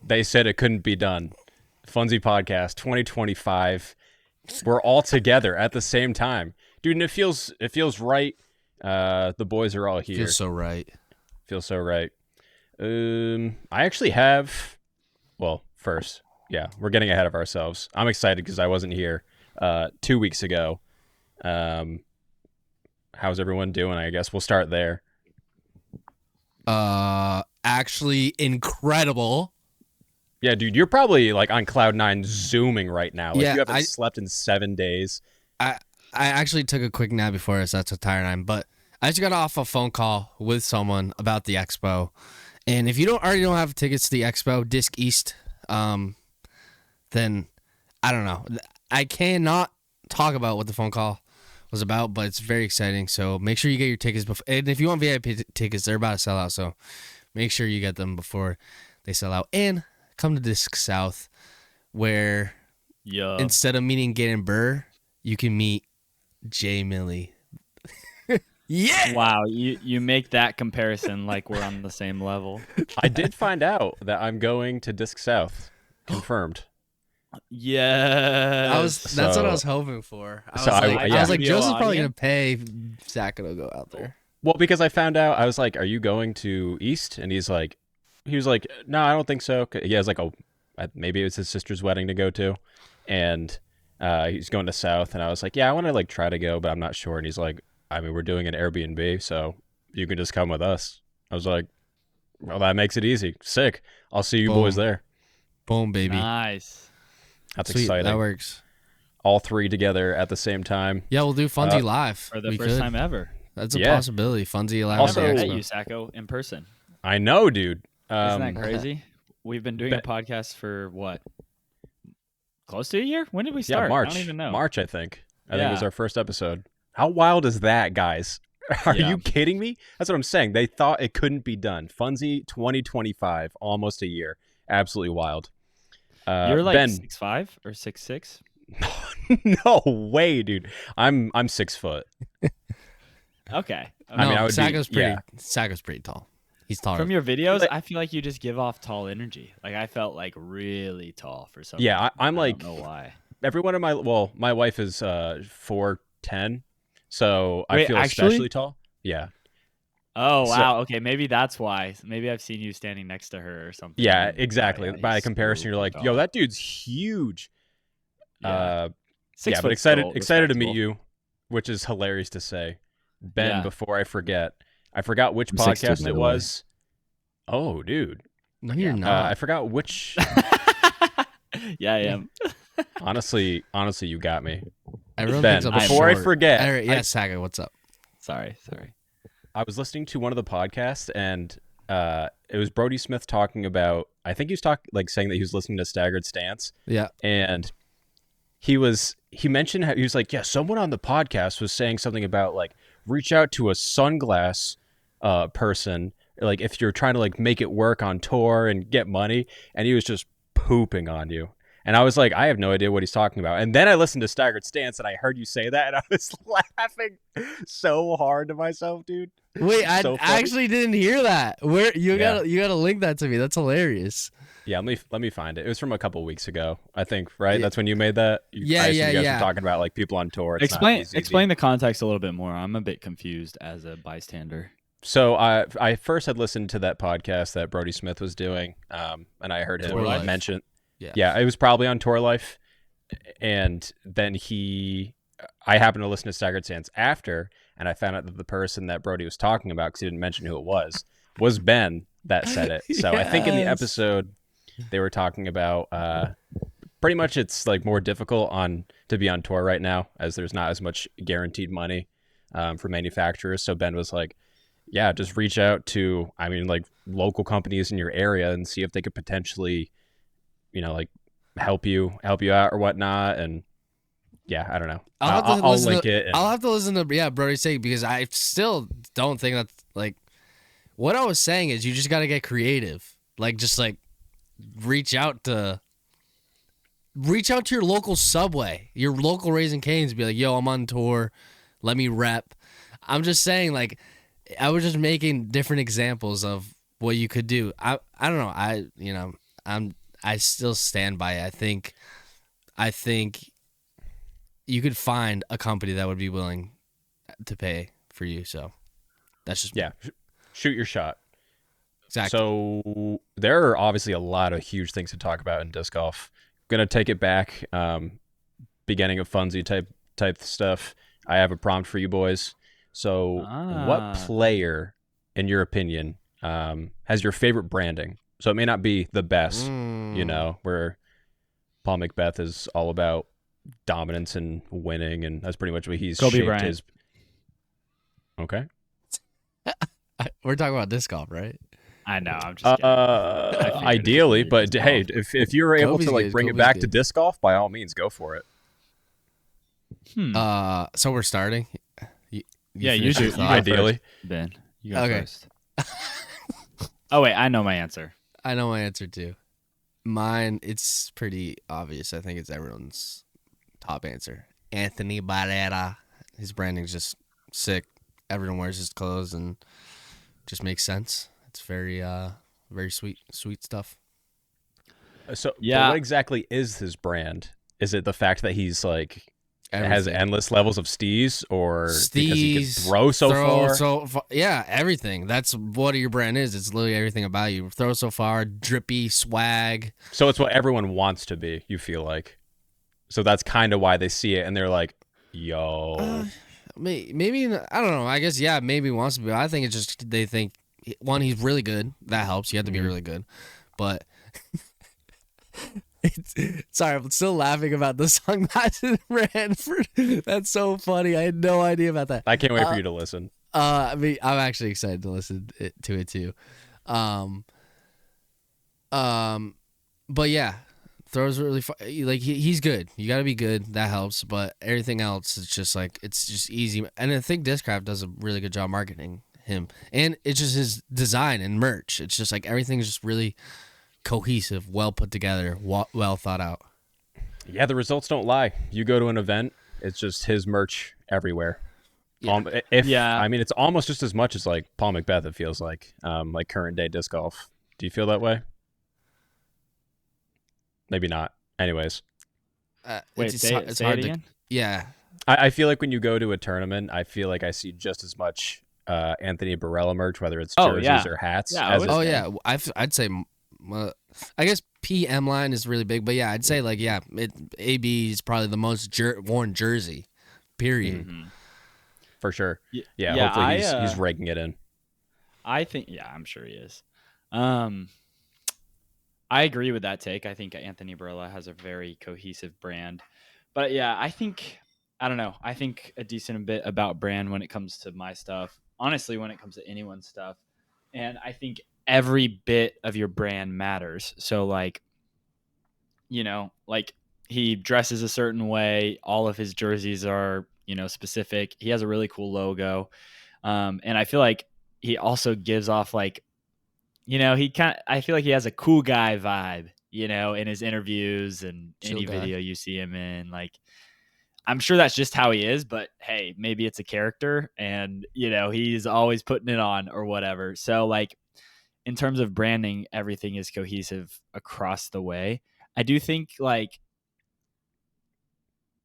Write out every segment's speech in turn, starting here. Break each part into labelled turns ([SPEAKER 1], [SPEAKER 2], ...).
[SPEAKER 1] They said it couldn't be done. Funsie Podcast 2025. We're all together at the same time, dude, and it feels right. The boys are all here.
[SPEAKER 2] Feels so right.
[SPEAKER 1] Feels so right. I actually have. Well, first, yeah, we're getting ahead of ourselves. I'm excited because I wasn't here 2 weeks ago. How's everyone doing? I guess we'll start there.
[SPEAKER 2] Actually incredible.
[SPEAKER 1] Yeah, dude, you're probably like on cloud nine zooming right now. Like
[SPEAKER 2] Yeah,
[SPEAKER 1] you haven't slept in 7 days.
[SPEAKER 2] I actually took a quick nap before this. That's how tired I am. But I just got off a phone call with someone about the Expo. And if you already don't have tickets to the Expo, Disc East, then I don't know. I cannot talk about what the phone call was about, but it's very exciting. So make sure you get your tickets before. And if you want VIP tickets, they're about to sell out. So make sure you get them before they sell out. And come to Disc South, where instead of meeting Gaten Burr, you can meet Jay Millie. Yeah.
[SPEAKER 3] Wow, you make that comparison like we're on the same level.
[SPEAKER 1] I did find out that I'm going to Disc South. Confirmed.
[SPEAKER 3] Yeah.
[SPEAKER 2] That's what I was hoping for. I was like, Joseph's probably going to pay Sajko to go out there.
[SPEAKER 1] Well, because I found out, I was like, are you going to East? And he was like, no, I don't think so. He has like maybe it was his sister's wedding to go to. And he's going to South. And I was like, yeah, I want to like try to go, but I'm not sure. And he's like, I mean, we're doing an Airbnb, so you can just come with us. I was like, well, that makes it easy. Sick. I'll see you boys there.
[SPEAKER 2] Boom, baby.
[SPEAKER 3] Nice.
[SPEAKER 1] That's
[SPEAKER 2] Sweet,
[SPEAKER 1] exciting.
[SPEAKER 2] that works.
[SPEAKER 1] All three together at the same time.
[SPEAKER 2] Yeah, we'll do Funsie live.
[SPEAKER 3] For the first time ever.
[SPEAKER 2] That's a possibility. Funsie live.
[SPEAKER 3] Also, I met you, Sajko, in person.
[SPEAKER 1] I know, dude.
[SPEAKER 3] Isn't that crazy? We've been doing a podcast for what? Close to a year? When did we start?
[SPEAKER 1] Yeah, March.
[SPEAKER 3] I don't even know.
[SPEAKER 1] March, I think. I think it was our first episode. How wild is that, guys? Are you kidding me? That's what I'm saying. They thought it couldn't be done. Funsie 2025, almost a year. Absolutely wild.
[SPEAKER 3] You're like
[SPEAKER 1] Ben,
[SPEAKER 3] 6'5" or 6'6"?
[SPEAKER 1] No way, dude. I'm 6 foot.
[SPEAKER 3] Okay.
[SPEAKER 1] I mean, I would
[SPEAKER 2] Sajko's pretty tall. He's taller.
[SPEAKER 3] From your videos, I feel like you just give off tall energy. Like I felt like really tall for some reason.
[SPEAKER 1] Yeah, I'm like,
[SPEAKER 3] I don't know why.
[SPEAKER 1] Everyone in my wife is 4'10", so I feel especially tall. Yeah.
[SPEAKER 3] Oh wow. Okay, maybe that's why. Maybe I've seen you standing next to her or something.
[SPEAKER 1] Yeah, exactly. By comparison, you're like,
[SPEAKER 3] tall.
[SPEAKER 1] yo, that dude's huge.
[SPEAKER 3] Yeah.
[SPEAKER 1] But excited to meet you, which is hilarious to say. Ben, before I forget, I forgot which podcast it was. Oh, dude.
[SPEAKER 2] No, you're not.
[SPEAKER 1] I forgot which.
[SPEAKER 3] Yeah, I am.
[SPEAKER 1] Honestly, you got me.
[SPEAKER 2] Everyone
[SPEAKER 1] Ben,
[SPEAKER 2] thinks I'm
[SPEAKER 1] before I
[SPEAKER 2] short.
[SPEAKER 1] forget.
[SPEAKER 2] Sajko, what's up?
[SPEAKER 3] Sorry.
[SPEAKER 1] I was listening to one of the podcasts, and it was Brody Smith talking about. I think he was saying that he was listening to Staggered Stance.
[SPEAKER 2] Yeah,
[SPEAKER 1] and he mentioned how he was like, yeah, someone on the podcast was saying something about like reach out to a sunglass person, like if you're trying to like make it work on tour and get money, and he was just pooping on you. And I was like, I have no idea what he's talking about. And then I listened to Staggered Stance, and I heard you say that, and I was laughing so hard to myself, dude.
[SPEAKER 2] Wait, I actually didn't hear that. Where you gotta link that to me. That's hilarious.
[SPEAKER 1] Yeah, let me find it. It was from a couple weeks ago, I think. Right? Yeah. That's when you made that. You guys were talking about like people on tour.
[SPEAKER 3] Explain the context a little bit more. I'm a bit confused as a bystander.
[SPEAKER 1] So I first had listened to that podcast that Brody Smith was doing, and I heard him mention. Yeah, it was probably on Tour Life, and then I happened to listen to Staggered Stance after, and I found out that the person that Brody was talking about, because he didn't mention who it was Ben that said it. So I think in the episode they were talking about pretty much it's like more difficult to be on tour right now, as there's not as much guaranteed money for manufacturers. So Ben was like, yeah, just reach out to like local companies in your area and see if they could potentially like help you out or whatnot. And yeah, I don't know. I'll link it.
[SPEAKER 2] I'll have to listen to Brody's say, because I still don't think that's like what I was saying is you just got to get creative. Like just like reach out to your local Subway, your local Raising Cane's, be like, yo, I'm on tour, let me rep. I'm just saying, like, I was just making different examples of what you could do. I don't know. I still stand by it. I think you could find a company that would be willing to pay for you. So that's just
[SPEAKER 1] shoot your shot.
[SPEAKER 2] Exactly.
[SPEAKER 1] So there are obviously a lot of huge things to talk about in disc golf. I'm gonna take it back, beginning of Funsie type stuff. I have a prompt for you boys. So what player, in your opinion, has your favorite branding? So it may not be the best, where Paul McBeth is all about dominance and winning, and that's pretty much what he's
[SPEAKER 3] Kobe
[SPEAKER 1] shaped
[SPEAKER 3] Bryant.
[SPEAKER 1] his. Okay.
[SPEAKER 2] We're talking about disc golf, right?
[SPEAKER 3] I know. I'm just kidding.
[SPEAKER 1] Ideally, but hey, if you're able to like bring it back to disc golf, by all means, go for it.
[SPEAKER 2] So we're starting.
[SPEAKER 3] You should.
[SPEAKER 1] Ideally,
[SPEAKER 3] Ben, you go first. Oh wait, I know my answer.
[SPEAKER 2] I know my answer too. Mine, it's pretty obvious. I think it's everyone's top answer. Anthony Barrera. His branding's just sick. Everyone wears his clothes and just makes sense. It's very sweet stuff.
[SPEAKER 1] So what exactly is his brand? Is it the fact that he's like has endless levels of steez, or because he can throw so far?
[SPEAKER 2] Yeah, everything. That's what your brand is. It's literally everything about you. Throw so far, drippy swag.
[SPEAKER 1] So it's what everyone wants to be, you feel like. So that's kind of why they see it and they're like, yo.
[SPEAKER 2] Maybe, I don't know. I guess, maybe he wants to be. I think it's just they think, one, he's really good. That helps. You have to be really good. But... Sorry, I'm still laughing about the song Madison Ranford. That's so funny. I had no idea about that.
[SPEAKER 1] I can't wait for you to listen.
[SPEAKER 2] I mean, I'm actually excited to listen to it too. But yeah, throws really far. Like he's good. You got to be good. That helps. But everything else, it's just like it's just easy. And I think Discraft does a really good job marketing him. And it's just his design and merch. It's just like everything's just really cohesive, well put together, well thought out.
[SPEAKER 1] Yeah, the results don't lie. You go to an event, it's just his merch everywhere. I mean, it's almost just as much as like Paul McBeth. It feels like current day disc golf. Do you feel that way? Maybe not. Anyways,
[SPEAKER 3] wait, say it again.
[SPEAKER 2] Yeah,
[SPEAKER 1] I feel like when you go to a tournament, I feel like I see just as much Anthony Barella merch, whether it's jerseys or hats.
[SPEAKER 2] I'd say. I guess PM line is really big, but yeah, I'd say AB is probably the most worn jersey, period.
[SPEAKER 3] Mm-hmm.
[SPEAKER 1] For sure. Yeah, hopefully he's raking it in.
[SPEAKER 3] I think, I'm sure he is. I agree with that take. I think Anthony Barella has a very cohesive brand, but I don't know. I think a decent bit about brand when it comes to my stuff. Honestly, when it comes to anyone's stuff, and I think every bit of your brand matters. So he dresses a certain way. All of his jerseys are, specific. He has a really cool logo. And I feel like he also gives off I feel like he has a cool guy vibe, in his interviews and any video you see him in. I'm sure that's just how he is, but hey, maybe it's a character and, he's always putting it on or whatever. So in terms of branding, everything is cohesive across the way. I do think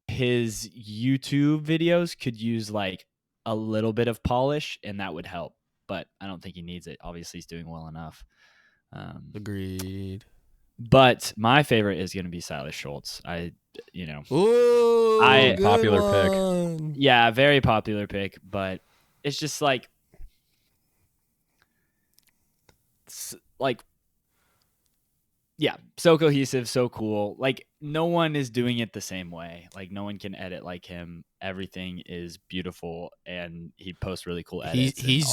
[SPEAKER 3] his YouTube videos could use a little bit of polish and that would help, but I don't think he needs it. Obviously he's doing well enough.
[SPEAKER 2] Agreed.
[SPEAKER 3] But my favorite is going to be Silas Schultz.
[SPEAKER 2] Ooh,
[SPEAKER 1] popular
[SPEAKER 2] pick.
[SPEAKER 3] Yeah, very popular pick, but it's just so cohesive, so cool. No one is doing it the same way. No one can edit like him. Everything is beautiful, and he posts really cool edits.
[SPEAKER 2] He's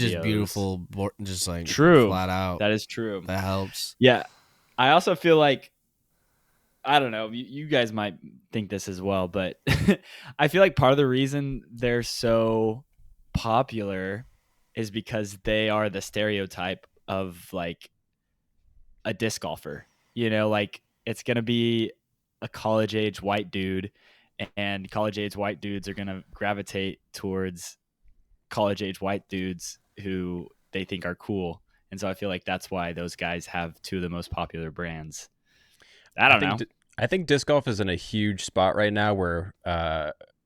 [SPEAKER 2] just beautiful, just
[SPEAKER 3] true,
[SPEAKER 2] flat out.
[SPEAKER 3] That is true.
[SPEAKER 2] That helps.
[SPEAKER 3] Yeah, I also feel I don't know. You guys might think this as well, but I feel like part of the reason they're so popular is because they are the stereotype of a disc golfer. It's going to be a college age white dude, and college age white dudes are going to gravitate towards college age white dudes who they think are cool And so I feel like that's why those guys have two of the most popular brands. I don't know.
[SPEAKER 1] I think disc golf is in a huge spot right now where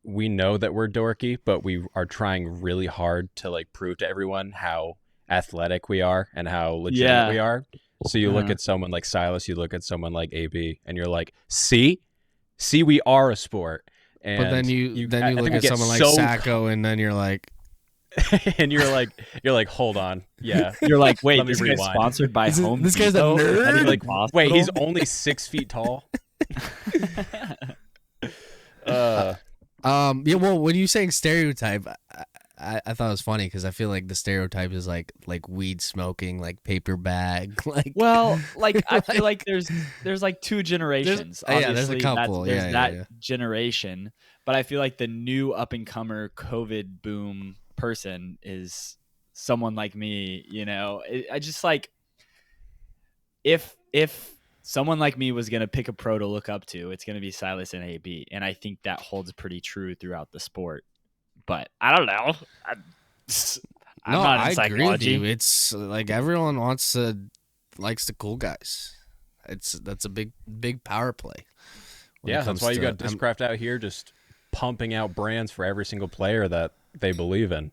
[SPEAKER 1] we know that we're dorky, but we are trying really hard to like prove to everyone how athletic we are and how legitimate we are. So you look at someone like Silas, you look at someone like AB, and you're like, see, we are a sport. And
[SPEAKER 2] but then you look at someone like Sajko, and then you're like,
[SPEAKER 1] and you're like, hold on, yeah.
[SPEAKER 3] You're like, wait, this guy's sponsored by Home
[SPEAKER 2] This guy's a nerd.
[SPEAKER 1] And you're like, wait, he's only 6 feet tall.
[SPEAKER 2] Yeah. Well, when you saying stereotype, I thought it was funny because I feel like the stereotype is like weed smoking, like paper bag, like.
[SPEAKER 3] Well, like I feel like there's like two generations.
[SPEAKER 2] There's a couple.
[SPEAKER 3] There's that generation, but I feel like the new up and comer COVID boom person is someone like me. You know, I just like if someone like me was going to pick a pro to look up to, it's going to be Silas and AB. And I think that holds pretty true throughout the sport. But I don't know. I'm not in psychology.
[SPEAKER 2] Agree with you. It's like everyone likes the cool guys. That's a big power play.
[SPEAKER 1] Yeah, that's why you got Discraft out here just pumping out brands for every single player that they believe in.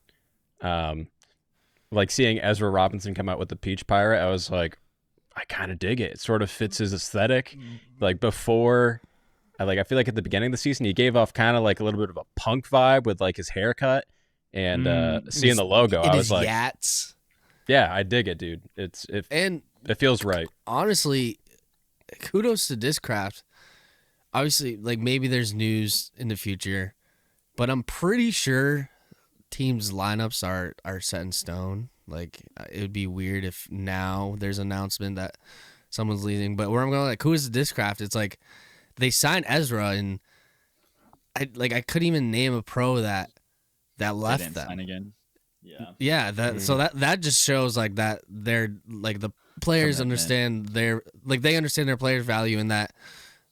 [SPEAKER 1] Like seeing Ezra Robinson come out with the Peach Pirate, I was like, I kind of dig it. It sort of fits his aesthetic. Like before, I feel like at the beginning of the season, he gave off kind of like a little bit of a punk vibe with like his haircut and seeing the logo. I was like,
[SPEAKER 2] Yats.
[SPEAKER 1] Yeah, I dig it, dude. It feels right.
[SPEAKER 2] Honestly, kudos to Discraft. Obviously, like maybe there's news in the future, but I'm pretty sure teams' lineups are set in stone. Like it would be weird if now there's an announcement that someone's leaving. But where I'm going, like, who is Discraft? It's like they signed Ezra, and I couldn't even name a pro that left them.
[SPEAKER 3] Sign again.
[SPEAKER 2] Yeah. So that just shows like that they're like the players understand they understand their players' value, and that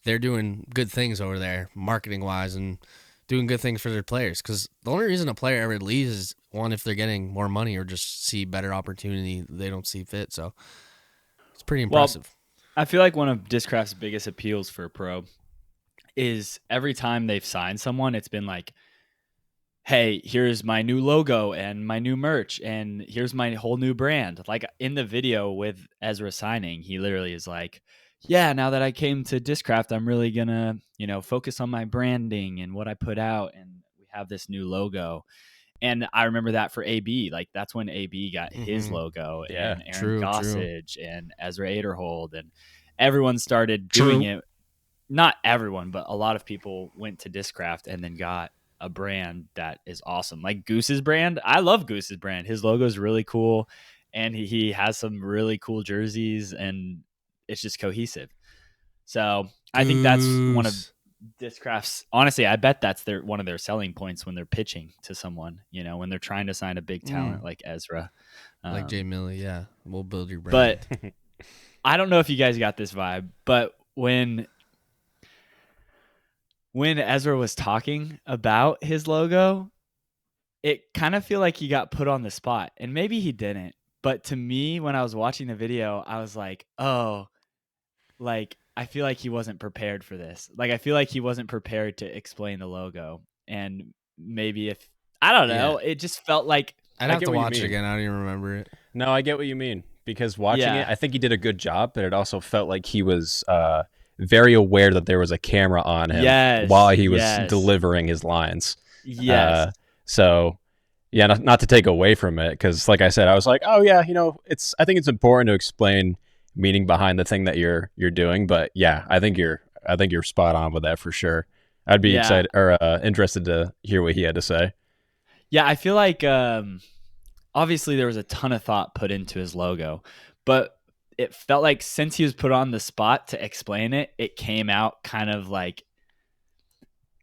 [SPEAKER 2] they're doing good things over there, marketing wise, and doing good things for their players. Because the only reason a player ever leaves is one, if they're getting more money or just see better opportunity they don't see fit. So it's pretty impressive.
[SPEAKER 3] Well, I feel like one of Discraft's biggest appeals for a pro is every time they've signed someone, it's been like, hey, here's my new logo and my new merch, and here's my whole new brand. Like in the video with Ezra signing, he literally is like, yeah, now that I came to Discraft, I'm really gonna, focus on my branding and what I put out, and we have this new logo. And I remember that for AB, like that's when AB got his logo, and Aaron Gossage and Ezra Aderhold, and everyone started doing it. Not everyone, but a lot of people went to Discraft and then got a brand that is awesome. Like Goose's brand. I love Goose's brand. His logo is really cool, and he has some really cool jerseys, and it's just cohesive. So I think that's one of Discraft's. Honestly, I bet that's one of their selling points when they're pitching to someone. When they're trying to sign a big talent like Ezra,
[SPEAKER 2] like Jay Milley. Yeah, we'll build your brand.
[SPEAKER 3] But I don't know if you guys got this vibe, but when Ezra was talking about his logo, it kind of feel like he got put on the spot, and maybe he didn't. But to me, when I was watching the video, I was like, oh, like, I feel like he wasn't prepared for this. Like, I feel like he wasn't prepared to explain the logo. And maybe I don't know, it just felt like.
[SPEAKER 2] I'd have to watch it again. I don't even remember it.
[SPEAKER 1] No, I get what you mean. Because watching it, I think he did a good job, but it also felt like he was very aware that there was a camera on him while he was delivering his lines.
[SPEAKER 3] Yes.
[SPEAKER 1] So, yeah, not to take away from it, because like I said, I was like, oh yeah, I think it's important to explain meaning behind the thing that you're doing. But yeah, I think you're spot on with that for sure. I'd be excited or interested to hear what he had to say.
[SPEAKER 3] Yeah, I feel like obviously there was a ton of thought put into his logo, but it felt like since he was put on the spot to explain it, it came out kind of like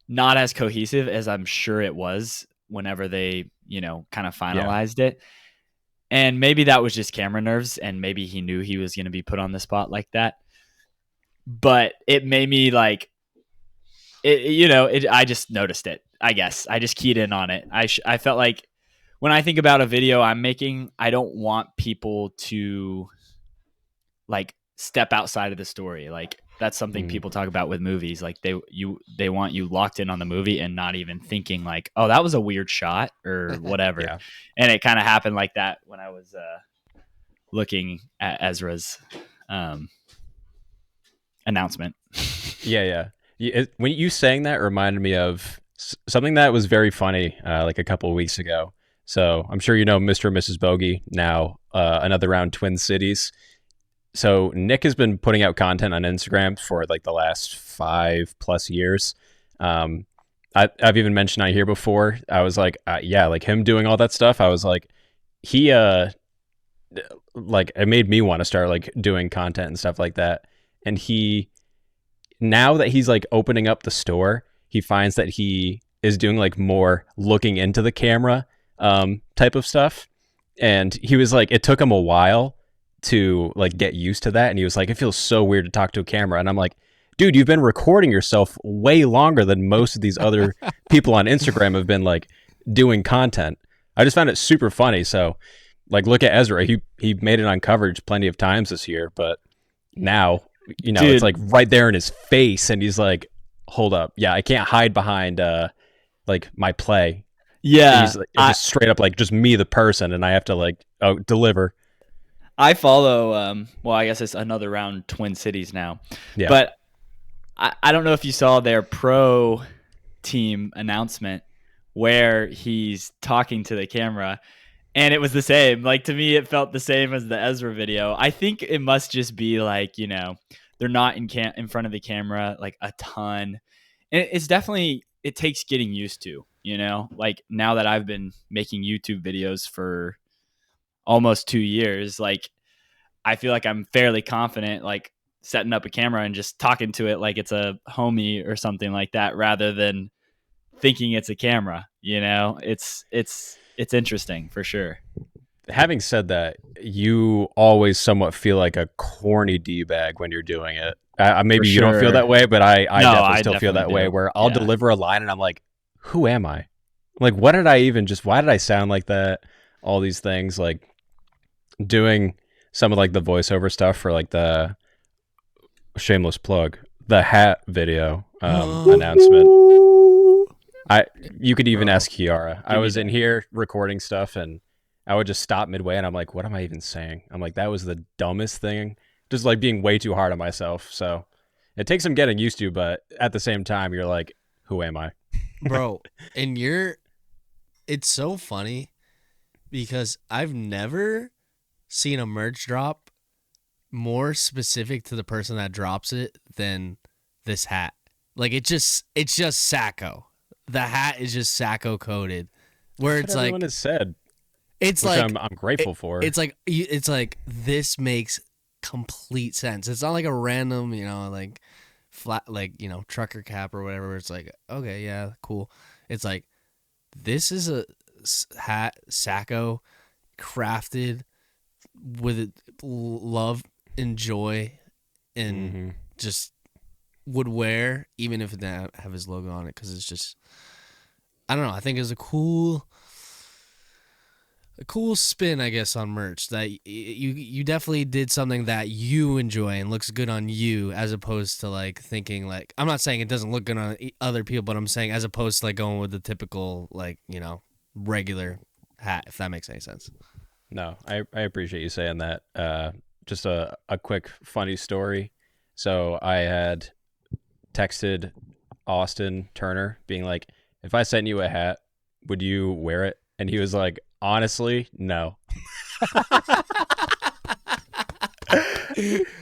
[SPEAKER 3] not as cohesive as I'm sure it was whenever they, kind of finalized it. And maybe that was just camera nerves, and maybe he knew he was going to be put on the spot like that. But it made me like, I just noticed it, I guess. I just keyed in on it. I felt like when I think about a video I'm making, I don't want people to like step outside of the story. Like that's something people talk about with movies. Like they want you locked in on the movie and not even thinking like, oh, that was a weird shot or whatever.
[SPEAKER 1] Yeah.
[SPEAKER 3] And it kind of happened like that when I was looking at Ezra's announcement.
[SPEAKER 1] Yeah. When you saying that reminded me of something that was very funny like a couple of weeks ago. So I'm sure you know Mr. and Mrs. Bogey, now another round Twin Cities. So Nick has been putting out content on Instagram for like the last 5+ years. I've even mentioned on here before. I was like, yeah, like him doing all that stuff. I was like, he like it made me want to start like doing content and stuff like that. And now that he's like opening up the store, he finds that he is doing like more looking into the camera type of stuff. And he was like, it took him a while to like get used to that. And he was like, it feels so weird to talk to a camera. And I'm like, dude, you've been recording yourself way longer than most of these other people on Instagram have been like doing content. I just found it super funny. So like, look at Ezra. He made it on coverage plenty of times this year, but now, you know, dude, it's like right there in his face. And he's like, hold up. Yeah, I can't hide behind like my play.
[SPEAKER 3] Yeah.
[SPEAKER 1] He's like, it's just straight up like just me, the person. And I have to like deliver.
[SPEAKER 3] I follow, well, I guess it's another round Twin Cities now. Yeah. But I don't know if you saw their pro team announcement where he's talking to the camera, and it was the same. Like, to me, it felt the same as the Ezra video. I think it must just be like, you know, they're not in front of the camera like a ton. And it's definitely, it takes getting used to, you know, like now that I've been making YouTube videos for almost 2 years, like I feel like I'm fairly confident like setting up a camera and just talking to it like it's a homie or something like that, rather than thinking it's a camera. You know, it's interesting for sure.
[SPEAKER 1] Having said that, you always somewhat feel like a corny D-bag when you're doing it. Maybe you don't feel that way, but I definitely still feel that way, where I'll deliver a line and I'm like, who am I? Like, what did I even why did I sound like that? All these things, like doing some of like the voiceover stuff for like the shameless plug, the hat video announcement. You could even ask Kiara. I was in here recording stuff and I would just stop midway and I'm like, what am I even saying? I'm like, that was the dumbest thing. Just like being way too hard on myself. So it takes some getting used to, but at the same time, you're like, who am I?
[SPEAKER 2] Bro, and it's so funny because I've never seen a merch drop more specific to the person that drops it than this hat. Like it's just Sajko. The hat is just Sajko coded. Where it's like
[SPEAKER 1] everyone has said.
[SPEAKER 2] It's
[SPEAKER 1] which
[SPEAKER 2] like
[SPEAKER 1] I'm grateful for.
[SPEAKER 2] It's like this makes complete sense. It's not like a random, you know, like flat, like, you know, trucker cap or whatever. Where it's like, okay, yeah, cool. It's like this is a hat Sajko crafted with love and joy and just would wear even if it didn't have his logo on it, because it's just, I don't know, I think it's a cool spin, I guess, on merch that you definitely did something that you enjoy and looks good on you, as opposed to like thinking like, I'm not saying it doesn't look good on other people, but I'm saying as opposed to like going with the typical like, you know, regular hat, if that makes any sense.
[SPEAKER 1] No, I appreciate you saying that. Just a quick funny story. So I had texted Austin Turner being like, if I sent you a hat, would you wear it? And he was like, honestly, no.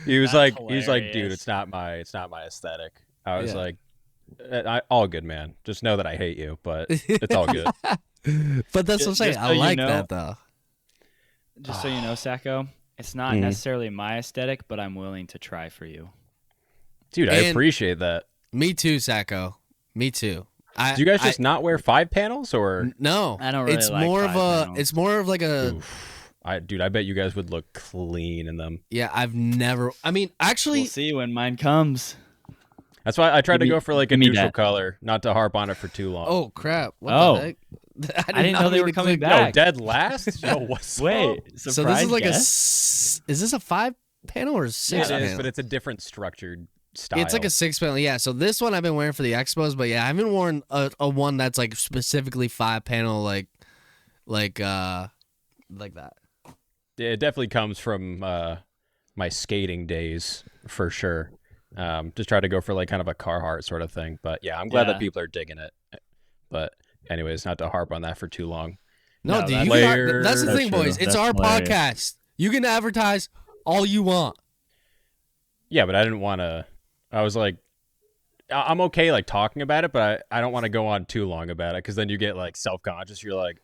[SPEAKER 1] he was like, dude, it's not my aesthetic. I was like, all good, man. Just know that I hate you, but it's all good.
[SPEAKER 2] But that's what I'm saying. I like that though.
[SPEAKER 3] Just so you know, Sajko, it's not necessarily my aesthetic, but I'm willing to try for you.
[SPEAKER 1] Dude, I appreciate that.
[SPEAKER 2] Me too, Sajko. Me too.
[SPEAKER 1] Do you guys just not wear 5 panels or?
[SPEAKER 2] No,
[SPEAKER 3] I don't really
[SPEAKER 2] it's
[SPEAKER 3] like
[SPEAKER 2] more of a.
[SPEAKER 3] panels.
[SPEAKER 2] It's more of like a.
[SPEAKER 1] Oof. I bet you guys would look clean in them.
[SPEAKER 2] Yeah, I've never. I mean, actually,
[SPEAKER 3] we'll see when mine comes.
[SPEAKER 1] That's why I tried to go for like a
[SPEAKER 3] give me
[SPEAKER 1] neutral
[SPEAKER 3] that.
[SPEAKER 1] color, not to harp on it for too long.
[SPEAKER 2] Oh crap! What
[SPEAKER 3] Oh.
[SPEAKER 2] the heck?
[SPEAKER 3] I didn't know they were coming
[SPEAKER 1] Yo,
[SPEAKER 3] back.
[SPEAKER 1] dead last? Yo, what's
[SPEAKER 3] Wait,
[SPEAKER 1] up?
[SPEAKER 2] So this is like
[SPEAKER 3] guess?
[SPEAKER 2] is this a 5 panel or a 6
[SPEAKER 1] It
[SPEAKER 2] panel?
[SPEAKER 1] is, but it's a different structured style.
[SPEAKER 2] It's like a 6 panel. Yeah. So this one I've been wearing for the Expos, but yeah, I haven't worn a one that's like specifically 5 panel like that.
[SPEAKER 1] Yeah, it definitely comes from my skating days for sure. Just try to go for like kind of a Carhartt sort of thing. But yeah, I'm glad that people are digging it. But anyways, not to harp on that for too long.
[SPEAKER 2] No, dude, that's the thing, boys. It's our podcast. You can advertise all you want.
[SPEAKER 1] Yeah, but I didn't want to. I was like, I'm okay like talking about it, but I don't want to go on too long about it because then you get like self-conscious. You're like,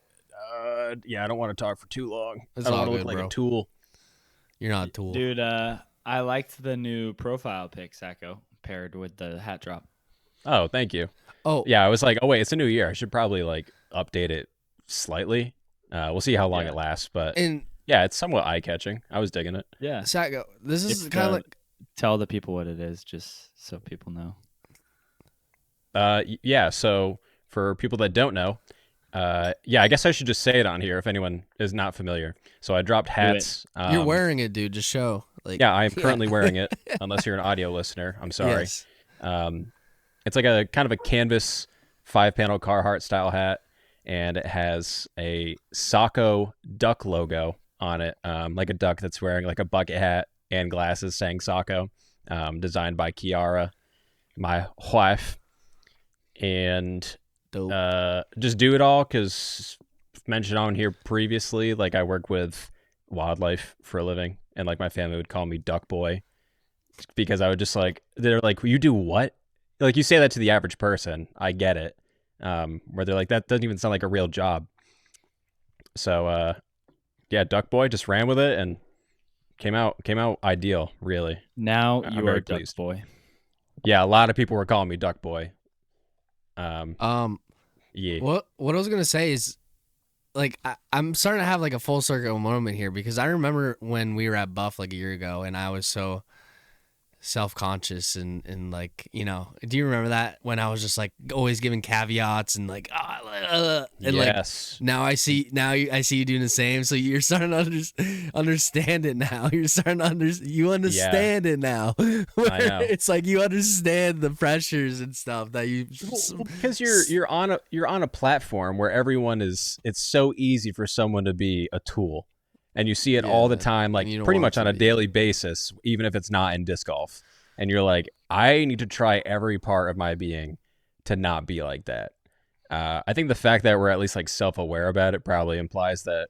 [SPEAKER 1] yeah, I don't want to talk for too long. I don't want to look like a tool.
[SPEAKER 2] You're not a tool.
[SPEAKER 3] Dude, I liked the new profile pic, Sajko, paired with the hat drop.
[SPEAKER 1] Oh, thank you.
[SPEAKER 2] Oh.
[SPEAKER 1] Yeah, I was like, oh, wait, it's a new year. I should probably like update it slightly. We'll see how long it lasts. But yeah, it's somewhat eye-catching. I was digging it.
[SPEAKER 3] Yeah.
[SPEAKER 2] Sajko, this is kind of like...
[SPEAKER 3] Tell the people what it is, just so people know.
[SPEAKER 1] Yeah, so for people that don't know, yeah, I guess I should just say it on here if anyone is not familiar. So I dropped hats.
[SPEAKER 2] You're wearing it, dude. Just show. Like,
[SPEAKER 1] yeah, I am currently wearing it. Unless you're an audio listener, I'm sorry.
[SPEAKER 2] Yes.
[SPEAKER 1] It's like a kind of a canvas 5-panel Carhartt style hat, and it has a Sajko duck logo on it, like a duck that's wearing like a bucket hat and glasses saying Sajko, designed by Kiara, my wife. And just do it all because mentioned on here previously, like I work with wildlife for a living, and like my family would call me Duck Boy because I would just like, they're like, you do what? Like you say that to the average person, I get it. Where they're like, that doesn't even sound like a real job. So yeah, Duck Boy, just ran with it and came out ideal, really.
[SPEAKER 3] Now
[SPEAKER 1] I'm
[SPEAKER 3] you
[SPEAKER 1] very
[SPEAKER 3] are Duck
[SPEAKER 1] pleased.
[SPEAKER 3] Boy.
[SPEAKER 1] Yeah, a lot of people were calling me Duck Boy. Yeah.
[SPEAKER 2] What I was gonna say is, like, I'm starting to have like a full circle moment here because I remember when we were at Buff like a year ago, and I was so self-conscious and like, you know, do you remember that when I was just like always giving caveats and like and
[SPEAKER 1] yes.
[SPEAKER 2] like now I see you doing the same, so you're starting to understand it now. You're starting to you understand it now.
[SPEAKER 1] I know.
[SPEAKER 2] It's like you understand the pressures and stuff that you
[SPEAKER 1] because you're on a platform where everyone is, it's so easy for someone to be a tool. And you see it all the time, like pretty much on a daily basis, even if it's not in disc golf. And you're like, I need to try every part of my being to not be like that. I think the fact that we're at least like self-aware about it probably implies that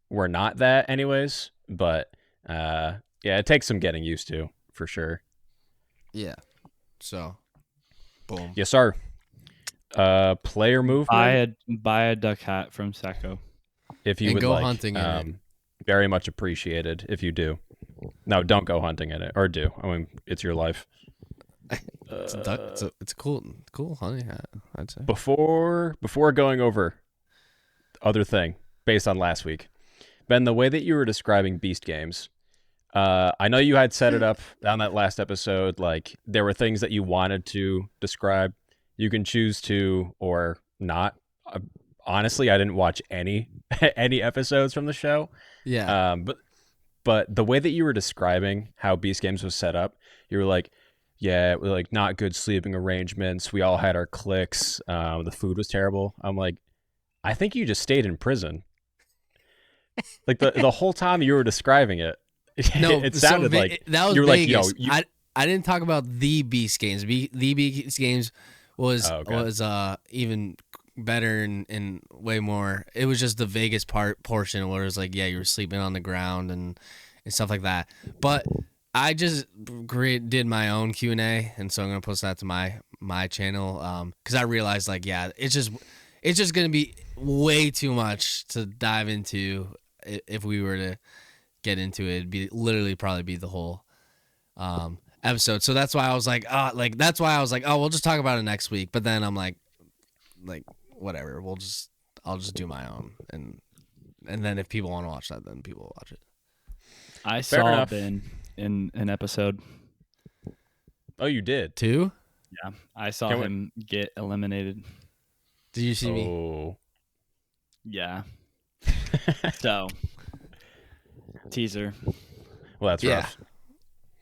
[SPEAKER 1] we're not that anyways. But yeah, it takes some getting used to for sure.
[SPEAKER 2] Yeah. So, boom.
[SPEAKER 1] Yes, sir. Player movement.
[SPEAKER 3] Buy a duck hat from Sajko.
[SPEAKER 1] If you
[SPEAKER 2] and
[SPEAKER 1] would
[SPEAKER 2] go
[SPEAKER 1] like,
[SPEAKER 2] hunting in it.
[SPEAKER 1] Very much appreciated if you do. No, don't go hunting in it, or do. I mean, it's your life.
[SPEAKER 2] It's a duck. It's a cool hunting hat, I'd say.
[SPEAKER 1] Before going over other thing based on last week, Ben, the way that you were describing Beast Games, I know you had set it up on that last episode. Like there were things that you wanted to describe. You can choose to or not. Honestly, I didn't watch any episodes from the show.
[SPEAKER 2] Yeah.
[SPEAKER 1] But the way that you were describing how Beast Games was set up, you were like, yeah, like not good sleeping arrangements. We all had our cliques. The food was terrible. I'm like, I think you just stayed in prison. Like the whole time you were describing it,
[SPEAKER 2] No,
[SPEAKER 1] it sounded like
[SPEAKER 2] that was
[SPEAKER 1] you were
[SPEAKER 2] Vegas.
[SPEAKER 1] like,
[SPEAKER 2] I didn't talk about the Beast Games. The Beast Games was even better and way more. It was just the Vegas portion where it was like, yeah, you were sleeping on the ground and stuff like that. But I just did my own Q&A, and so I'm gonna post that to my channel because I realized like, yeah, it's just gonna be way too much to dive into if we were to get into it. It'd be literally probably be the whole episode. So that's why I was like, oh, we'll just talk about it next week. But then I'm like whatever, I'll just do my own, and then if people want to watch that, then people will watch it.
[SPEAKER 3] I saw Ben in an episode.
[SPEAKER 1] Oh, you did?
[SPEAKER 2] 2?
[SPEAKER 3] Yeah, I saw him get eliminated.
[SPEAKER 2] Did you see me?
[SPEAKER 3] Yeah. So, teaser.
[SPEAKER 1] Well, that's rough.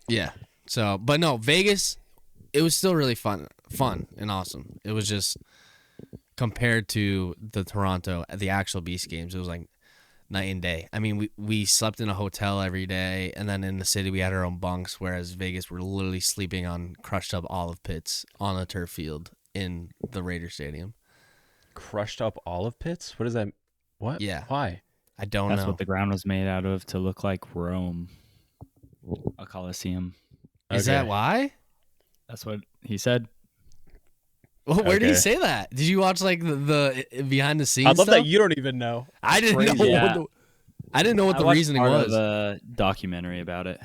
[SPEAKER 2] Yeah. So, but no, Vegas, it was still really fun and awesome. It was just compared to the Toronto, the actual Beast games, it was like night and day. I mean, we slept in a hotel every day, and then in the city we had our own bunks, whereas Vegas we're literally sleeping on crushed up olive pits on a turf field in the Raider Stadium.
[SPEAKER 1] Crushed up olive pits? What is that? What?
[SPEAKER 2] Yeah.
[SPEAKER 1] Why?
[SPEAKER 2] I don't know.
[SPEAKER 3] That's what the ground was made out of, to look like Rome. A Colosseum.
[SPEAKER 2] Is that why?
[SPEAKER 3] That's what he said.
[SPEAKER 2] Well, where did he say that? Did you watch like the behind the scenes?
[SPEAKER 1] I love
[SPEAKER 2] stuff?
[SPEAKER 1] that you don't even know.
[SPEAKER 2] I didn't know. I didn't know what the reasoning was.
[SPEAKER 3] Of a documentary about it.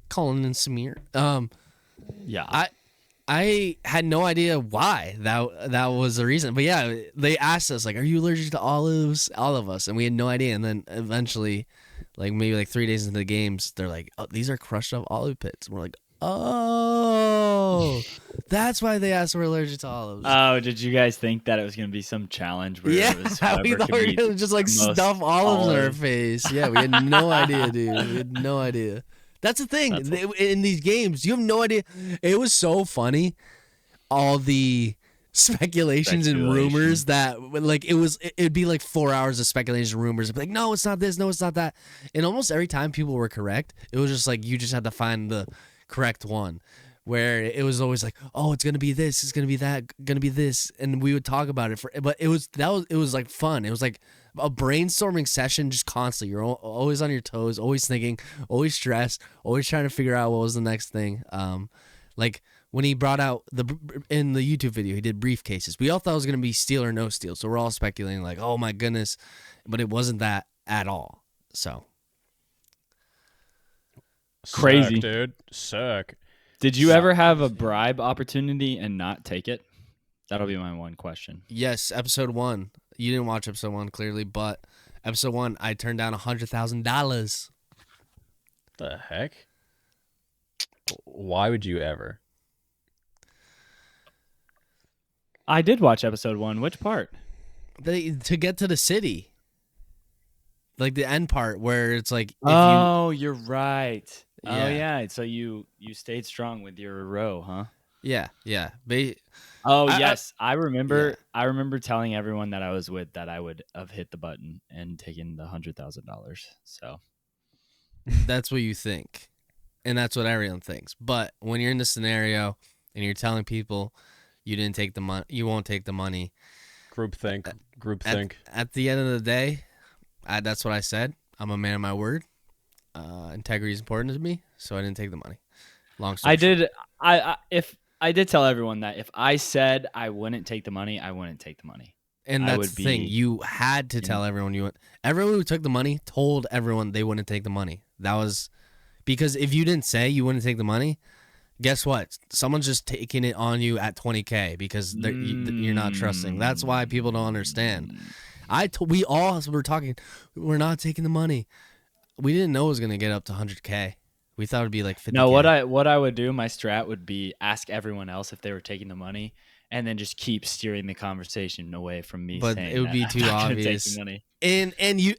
[SPEAKER 2] Colin and Samir.
[SPEAKER 3] Yeah.
[SPEAKER 2] I had no idea why that was the reason. But yeah, they asked us like, "Are you allergic to olives?" All of us, and we had no idea. And then eventually, like maybe like 3 days into the games, they're like, "Oh, these are crushed up olive pits." And we're like, "Oh, that's why they asked we're allergic to olives."
[SPEAKER 3] Oh, did you guys think that it was going to be some challenge? Where
[SPEAKER 2] Yeah,
[SPEAKER 3] it was
[SPEAKER 2] we thought we were going to just like stuff olives in our face. Yeah, we had no idea, dude. We had no idea. That's the thing. In these games, you have no idea. It was so funny. All the speculations and rumors that like it'd be like 4 hours of speculation and rumors. It'd be like, no, it's not this. No, it's not that. And almost every time people were correct, it was just like you just had to find the correct one. Where it was always like, oh, it's gonna be this, it's gonna be that, gonna be this, and we would talk about it but it was like fun. It was like a brainstorming session, just constantly. You're always on your toes, always thinking, always stressed, always trying to figure out what was the next thing. Like when he brought out in the YouTube video, he did briefcases. We all thought it was gonna be steal or no steal, so we're all speculating like, oh my goodness, but it wasn't that at all. So
[SPEAKER 3] crazy,
[SPEAKER 1] suck, dude, suck.
[SPEAKER 3] Did you ever have a bribe opportunity and not take it? That'll be my one question.
[SPEAKER 2] Yes, episode 1. You didn't watch episode 1 clearly, but episode 1, I turned down $100,000.
[SPEAKER 1] The heck? Why would you ever?
[SPEAKER 3] I did watch episode 1. Which part?
[SPEAKER 2] To get to the city. Like the end part where it's like...
[SPEAKER 3] you're right. Yeah. Oh, yeah. So you stayed strong with your row, huh?
[SPEAKER 2] Yeah.
[SPEAKER 3] Yes. I remember. Yeah. I remember telling everyone that I was with that I would have hit the button and taken the $100,000. So
[SPEAKER 2] that's what you think, and that's what everyone thinks. But when you're in the scenario and you're telling people you didn't take the money, you won't take the money.
[SPEAKER 1] Groupthink.
[SPEAKER 2] At the end of the day, that's what I said. I'm a man of my word. Integrity is important to me, so I didn't take the money. Long story short.
[SPEAKER 3] I did tell everyone that if I said I wouldn't take the money, I wouldn't take the money.
[SPEAKER 2] And that's the thing. You had to tell everyone you went. Everyone who took the money told everyone they wouldn't take the money. That was because if you didn't say you wouldn't take the money, guess what? Someone's just taking it on you at $20K because you're not trusting. That's why people don't understand. We all were talking. We're not taking the money. We didn't know it was gonna get up to $100K. We thought it'd be like $50K.
[SPEAKER 3] No, what I would do, my strat would be ask everyone else if they were taking the money, and then just keep steering the conversation away from me.
[SPEAKER 2] But
[SPEAKER 3] saying
[SPEAKER 2] it would be too obvious.
[SPEAKER 3] Money.
[SPEAKER 2] And you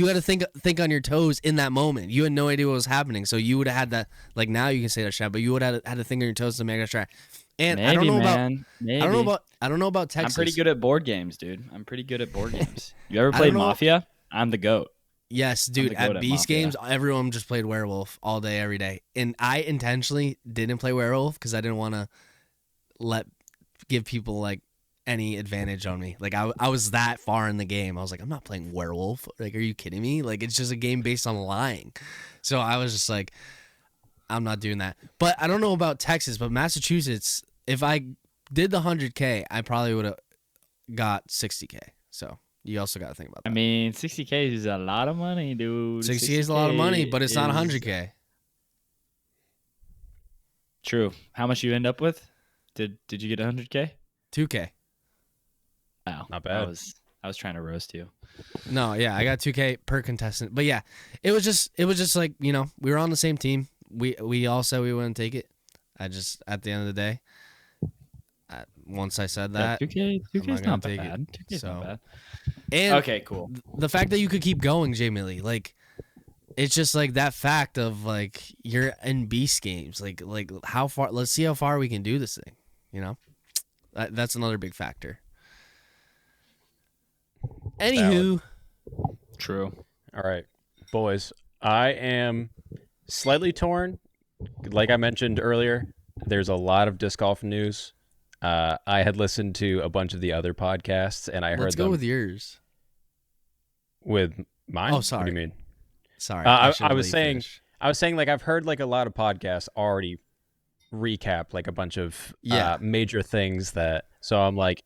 [SPEAKER 2] had to think on your toes in that moment. You had no idea what was happening, so you would have had that. Like now you can say that strat, but you would have had to think on your toes to make that strat. And
[SPEAKER 3] maybe,
[SPEAKER 2] I don't know
[SPEAKER 3] maybe.
[SPEAKER 2] I don't know about Texas.
[SPEAKER 3] I'm pretty good at board games, dude. I'm pretty good at board games. You ever played Mafia? I'm the GOAT.
[SPEAKER 2] Yes, dude. At Beast games, everyone just played Werewolf all day, every day. And I intentionally didn't play Werewolf because I didn't want to give people like any advantage on me. Like I was that far in the game. I was like, I'm not playing Werewolf. Like, are you kidding me? Like, it's just a game based on lying. So I was just like, I'm not doing that. But I don't know about Texas, but Massachusetts, if I did the 100K, I probably would have got 60K. So you also got to think about that.
[SPEAKER 3] I mean, 60K is a lot of money, dude.
[SPEAKER 2] 60K is a lot of money, but it's not 100K.
[SPEAKER 3] True. How much you end up with? Did you get 100K?
[SPEAKER 2] 2K.
[SPEAKER 3] Oh,
[SPEAKER 1] not bad.
[SPEAKER 3] I was trying to roast you.
[SPEAKER 2] No, yeah, I got 2K per contestant. But yeah, it was just like, we were on the same team. We all said we wouldn't take it. just at the end of the day, once I said that,
[SPEAKER 3] 2K's not bad. 2K's not bad.
[SPEAKER 2] And
[SPEAKER 3] okay, cool.
[SPEAKER 2] The fact that you could keep going, Jay Millie, like it's just like that fact of like you're in beast games, like how far. Let's see how far we can do this thing. You know, that's another big factor. Anywho,
[SPEAKER 3] true.
[SPEAKER 1] All right, boys. I am slightly torn. Like I mentioned earlier, there's a lot of disc golf news. I had listened to a bunch of the other podcasts, and I heard
[SPEAKER 2] let's go with yours.
[SPEAKER 1] With mine?
[SPEAKER 2] Oh, sorry.
[SPEAKER 1] What do you mean?
[SPEAKER 2] Sorry,
[SPEAKER 1] I was saying like I've heard like a lot of podcasts already recap like a bunch of major things that. So I'm like,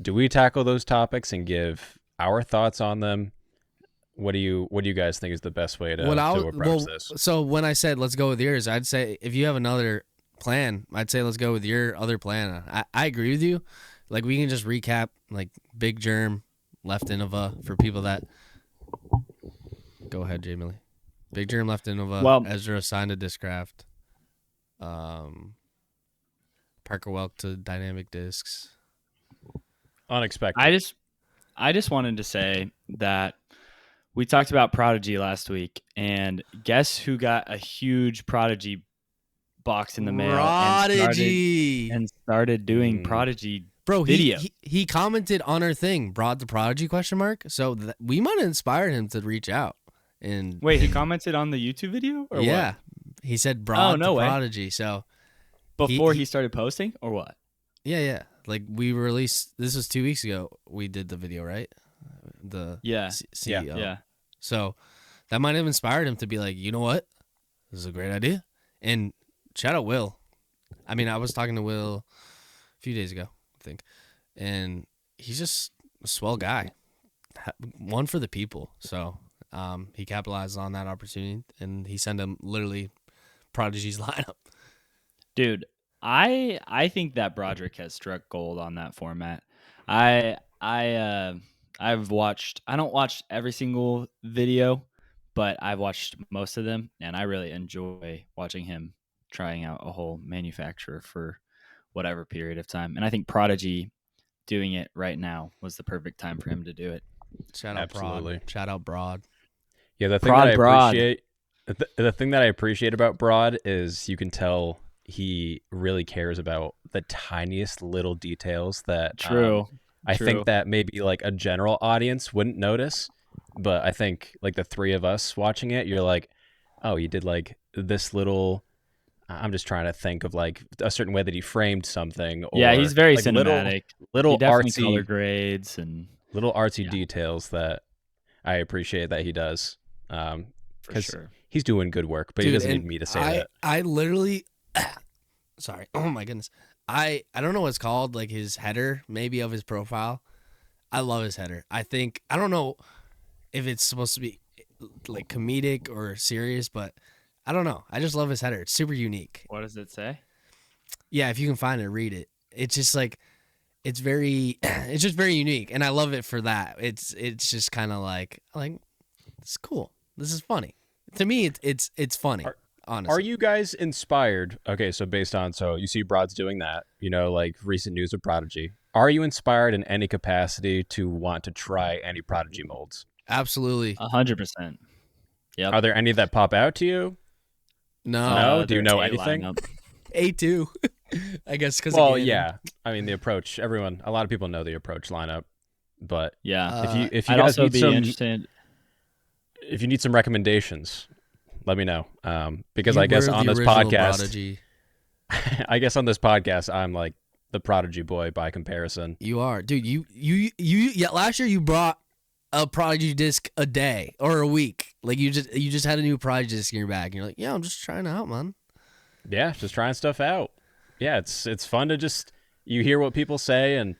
[SPEAKER 1] do we tackle those topics and give our thoughts on them? What do you guys think is the best way to approach this?
[SPEAKER 2] So when I said let's go with yours, I'd say if you have another plan, I'd say let's go with your other plan. I agree with you. Like we can just recap like Big Germ, Left Innova for people that. Go ahead, Jay Millie. Big Germ, Left Innova.
[SPEAKER 3] Well,
[SPEAKER 2] Ezra signed to Discraft. Parker Welk to Dynamic Discs.
[SPEAKER 1] Unexpected.
[SPEAKER 3] I just wanted to say that we talked about Prodigy last week, and guess who got a huge Prodigy box in the mail and started doing Prodigy video.
[SPEAKER 2] He commented on our thing, brought the Prodigy ? So we might have inspired him to reach out. And
[SPEAKER 3] wait, he commented on the YouTube video? Or
[SPEAKER 2] yeah,
[SPEAKER 3] what?
[SPEAKER 2] He said brought the
[SPEAKER 3] way.
[SPEAKER 2] Prodigy. So
[SPEAKER 3] before he started posting, or what?
[SPEAKER 2] Yeah. Like we released. This was 2 weeks ago. We did the video, right? CEO.
[SPEAKER 3] Yeah.
[SPEAKER 2] So that might have inspired him to be like, you know what, this is a great idea. And shout out Will. I mean, I was talking to Will a few days ago, I think, and he's just a swell guy. One for the people. So he capitalized on that opportunity, and he sent him literally Prodigy's lineup.
[SPEAKER 3] Dude, I think that Broderick has struck gold on that format. I've watched. I don't watch every single video, but I've watched most of them, and I really enjoy watching him trying out a whole manufacturer for whatever period of time. And I think Prodigy doing it right now was the perfect time for him to do it.
[SPEAKER 2] Shout out Broad. Shout out Broad.
[SPEAKER 1] Yeah, the thing that I appreciate, the thing that I appreciate about Broad is you can tell he really cares about the tiniest little details that.
[SPEAKER 3] True.
[SPEAKER 1] I think that maybe like a general audience wouldn't notice, but I think like the three of us watching it, you're like, oh, you did like this little. I'm just trying to think of like a certain way that he framed something. Or,
[SPEAKER 3] yeah, he's very
[SPEAKER 1] like,
[SPEAKER 3] cinematic.
[SPEAKER 1] Little artsy
[SPEAKER 3] color grades and
[SPEAKER 1] little artsy details that I appreciate that he does. Because he's doing good work, but he doesn't need me to say that.
[SPEAKER 2] I literally, sorry. Oh my goodness. I don't know what it's called, like his header, maybe of his profile. I love his header. I don't know if it's supposed to be like comedic or serious, but I don't know. I just love his header. It's super unique.
[SPEAKER 3] What does it say?
[SPEAKER 2] Yeah, if you can find it, read it. It's just like, it's just very unique, and I love it for that. It's just kind of like it's cool. This is funny. To me, it's funny. Honestly.
[SPEAKER 1] Are you guys inspired? Okay, so you see Brod's doing that, like recent news of Prodigy. Are you inspired in any capacity to want to try any Prodigy molds?
[SPEAKER 2] Absolutely.
[SPEAKER 3] 100%. Yep.
[SPEAKER 1] Are there any that pop out to you?
[SPEAKER 2] No.
[SPEAKER 1] Do you know anything?
[SPEAKER 2] A2. I guess because.
[SPEAKER 1] Well, yeah. I mean, the approach. A lot of people know the approach lineup, but
[SPEAKER 3] yeah.
[SPEAKER 1] If you
[SPEAKER 3] I'd
[SPEAKER 1] guys
[SPEAKER 3] also
[SPEAKER 1] need
[SPEAKER 3] be interested.
[SPEAKER 1] If you need some recommendations, let me know. Because I guess on this podcast,
[SPEAKER 2] Prodigy.
[SPEAKER 1] I guess on this podcast, I'm like the Prodigy boy by comparison.
[SPEAKER 2] You are, dude. You last year you brought a Prodigy disc a day or a week. Like you just had a new Prodigy disc in your bag, and you're like, yeah, I'm just trying it out, man.
[SPEAKER 1] Yeah, just trying stuff out. Yeah, it's fun to just you hear what people say, and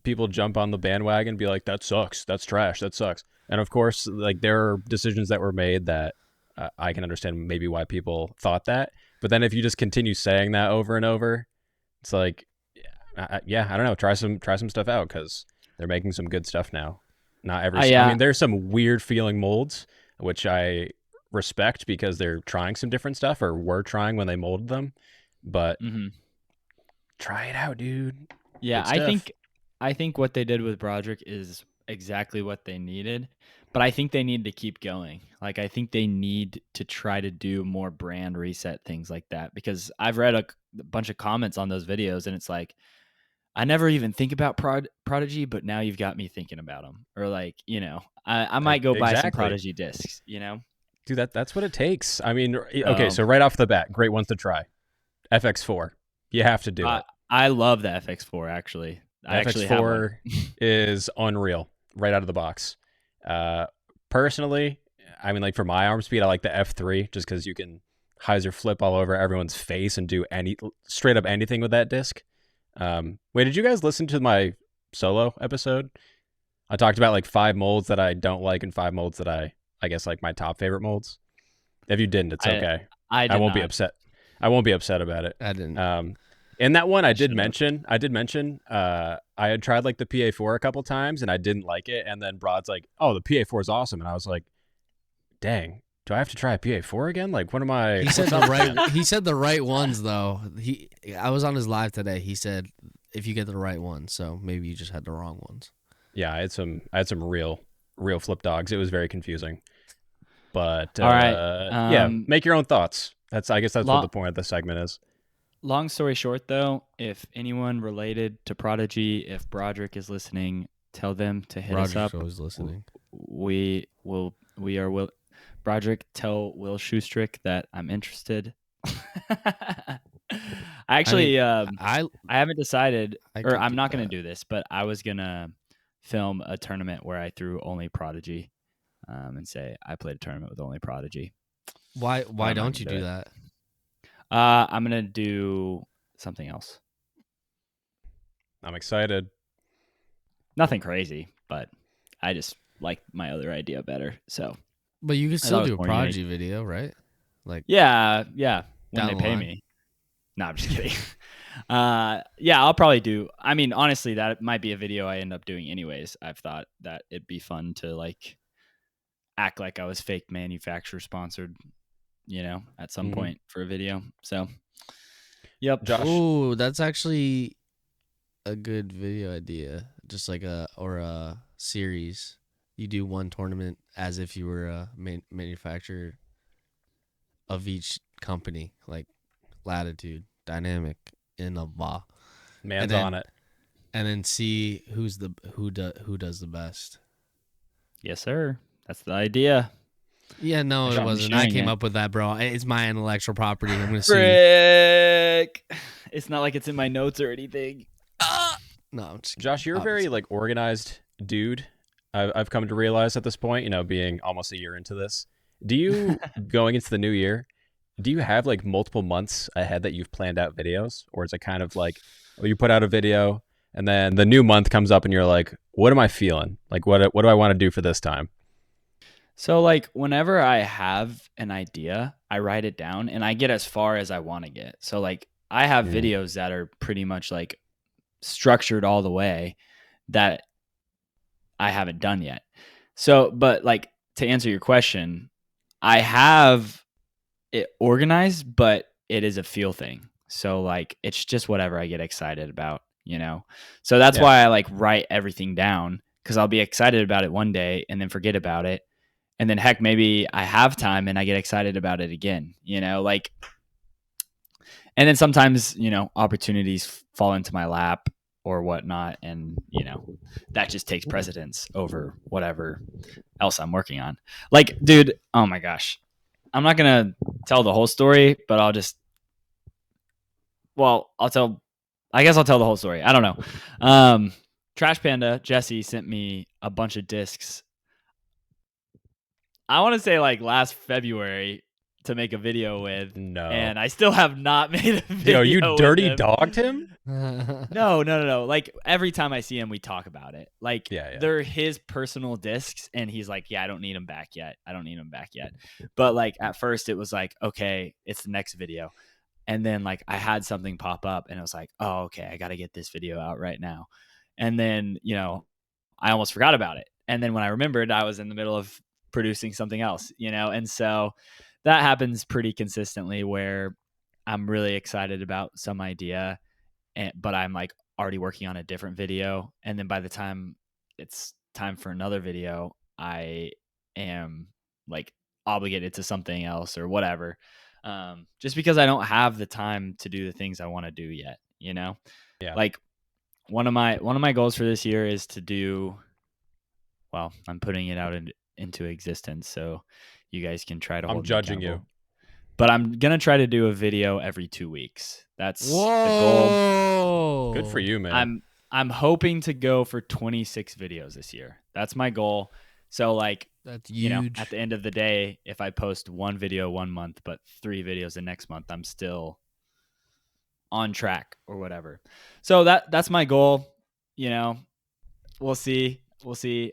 [SPEAKER 1] people jump on the bandwagon and be like, that sucks, that's trash, that sucks. And of course, like there are decisions that were made that I can understand maybe why people thought that. But then if you just continue saying that over and over, it's like, I don't know, try some stuff out because they're making some good stuff now. Not every. I mean, there's some weird feeling molds, which I respect because they're trying some different stuff or were trying when they molded them. but try it out, dude.
[SPEAKER 3] Yeah, I think what they did with Broderick is exactly what they needed, but I think they need to keep going. Like, I think they need to try to do more brand reset things like that, because I've read a bunch of comments on those videos, and it's like, I never even think about Prodigy, but now you've got me thinking about them. Or like, I might go buy some Prodigy discs,
[SPEAKER 1] Dude, that's what it takes. I mean, okay, so right off the bat, great ones to try. FX4. You have to do it.
[SPEAKER 3] I love the FX4, actually. I actually have one.
[SPEAKER 1] Is unreal right out of the box. Personally, I mean, like for my arm speed, I like the F3 just because you can hyzer flip all over everyone's face and do straight up anything with that disc. Wait, did you guys listen to my solo episode? I talked about like 5 molds that I don't like and 5 molds that I guess like my top favorite molds. If you didn't, it's okay. I won't be upset. I won't be upset about it.
[SPEAKER 2] I didn't.
[SPEAKER 1] In that one, I did mention I had tried like the PA4 a couple times and I didn't like it. And then Brod's like, oh, the PA4 is awesome. And I was like, dang, do I have to try a PA4 again? Like, what am I?
[SPEAKER 2] He said he said the right ones though. I was on his live today. He said if you get the right ones, so maybe you just had the wrong ones.
[SPEAKER 1] Yeah, I had some real flip dogs. It was very confusing. But
[SPEAKER 3] all right,
[SPEAKER 1] yeah, make your own thoughts. I guess that's what the point of the segment is.
[SPEAKER 3] Long story short, though, if anyone related to Prodigy, if Broderick is listening, tell them to hit us up.
[SPEAKER 2] Broderick's always listening.
[SPEAKER 3] We are Broderick, tell Will Schustrick that I'm interested. Actually, I haven't decided, or I'm not going to do this, but I was going to film a tournament where I threw only Prodigy, and say I played a tournament with only Prodigy.
[SPEAKER 2] Why don't you do that?
[SPEAKER 3] I'm gonna do something else.
[SPEAKER 1] I'm excited.
[SPEAKER 3] Nothing crazy, but I just like my other idea better. So,
[SPEAKER 2] but you can still do a Prodigy video, right? Like,
[SPEAKER 3] yeah, when they pay me. No, I'm just kidding. Yeah, I'll probably do. I mean, honestly, that might be a video I end up doing anyways. I've thought that it'd be fun to like act like I was fake manufacturer sponsored, at some point for a video. So, yep.
[SPEAKER 1] Josh.
[SPEAKER 2] Ooh, that's actually a good video idea. Just like a series. You do one tournament as if you were a manufacturer of each company, like Latitude, Dynamic, Innova.
[SPEAKER 1] Man's on it.
[SPEAKER 2] And then see who does the best.
[SPEAKER 3] Yes, sir. That's the idea.
[SPEAKER 2] Yeah, no, it wasn't. I came up with that, bro. It's my intellectual property. I'm gonna sue.
[SPEAKER 3] Frick. It's not like it's in my notes or anything.
[SPEAKER 2] No, I'm just
[SPEAKER 1] Josh, you're a very like organized dude. I've come to realize at this point, being almost a year into this. Do you going into the new year? Do you have like multiple months ahead that you've planned out videos, or is it kind of like you put out a video and then the new month comes up and you're like, what am I feeling? Like, what do I want to do for this time?
[SPEAKER 3] So like whenever I have an idea, I write it down and I get as far as I want to get. So like I have videos that are pretty much like structured all the way that I haven't done yet. So, but like to answer your question, I have it organized, but it is a feel thing. So like it's just whatever I get excited about, So that's why I like write everything down, because I'll be excited about it one day and then forget about it. And then heck, maybe I have time and I get excited about it again, like, and then sometimes, opportunities fall into my lap or whatnot. And, that just takes precedence over whatever else I'm working on. Like, dude, oh my gosh, I'm not going to tell the whole story, but I guess I'll tell the whole story. I don't know. Trash Panda, Jesse, sent me a bunch of discs. I want to say like last February to make a video with.
[SPEAKER 1] No.
[SPEAKER 3] And I still have not made a video.
[SPEAKER 1] Yo, you dirty dogged him?
[SPEAKER 3] No. Like every time I see him, we talk about it. Like they're his personal discs. And he's like, yeah, I don't need them back yet. But like at first it was like, okay, it's the next video. And then like I had something pop up and it was like, oh, okay, I got to get this video out right now. And then, I almost forgot about it. And then when I remembered, I was in the middle of producing something else, and so that happens pretty consistently where I'm really excited about some idea, but I'm like already working on a different video. And then by the time it's time for another video, I am like obligated to something else or whatever. Just because I don't have the time to do the things I want to do yet, you know?
[SPEAKER 1] Yeah.
[SPEAKER 3] Like one of my goals for this year is to do, well, I'm putting it out into existence, so you guys can try to hold
[SPEAKER 1] I'm judging
[SPEAKER 3] me accountable.
[SPEAKER 1] you.
[SPEAKER 3] But I'm gonna try to do a video every 2 weeks. That's the
[SPEAKER 2] goal.
[SPEAKER 1] Good for you, man.
[SPEAKER 3] I'm hoping to go for 26 videos this year. That's my goal. So like,
[SPEAKER 2] that's huge.
[SPEAKER 3] You know, at the end of the day, if I post 1 video 1 month but 3 videos the next month, I'm still on track or whatever. So that's my goal. You know, we'll see.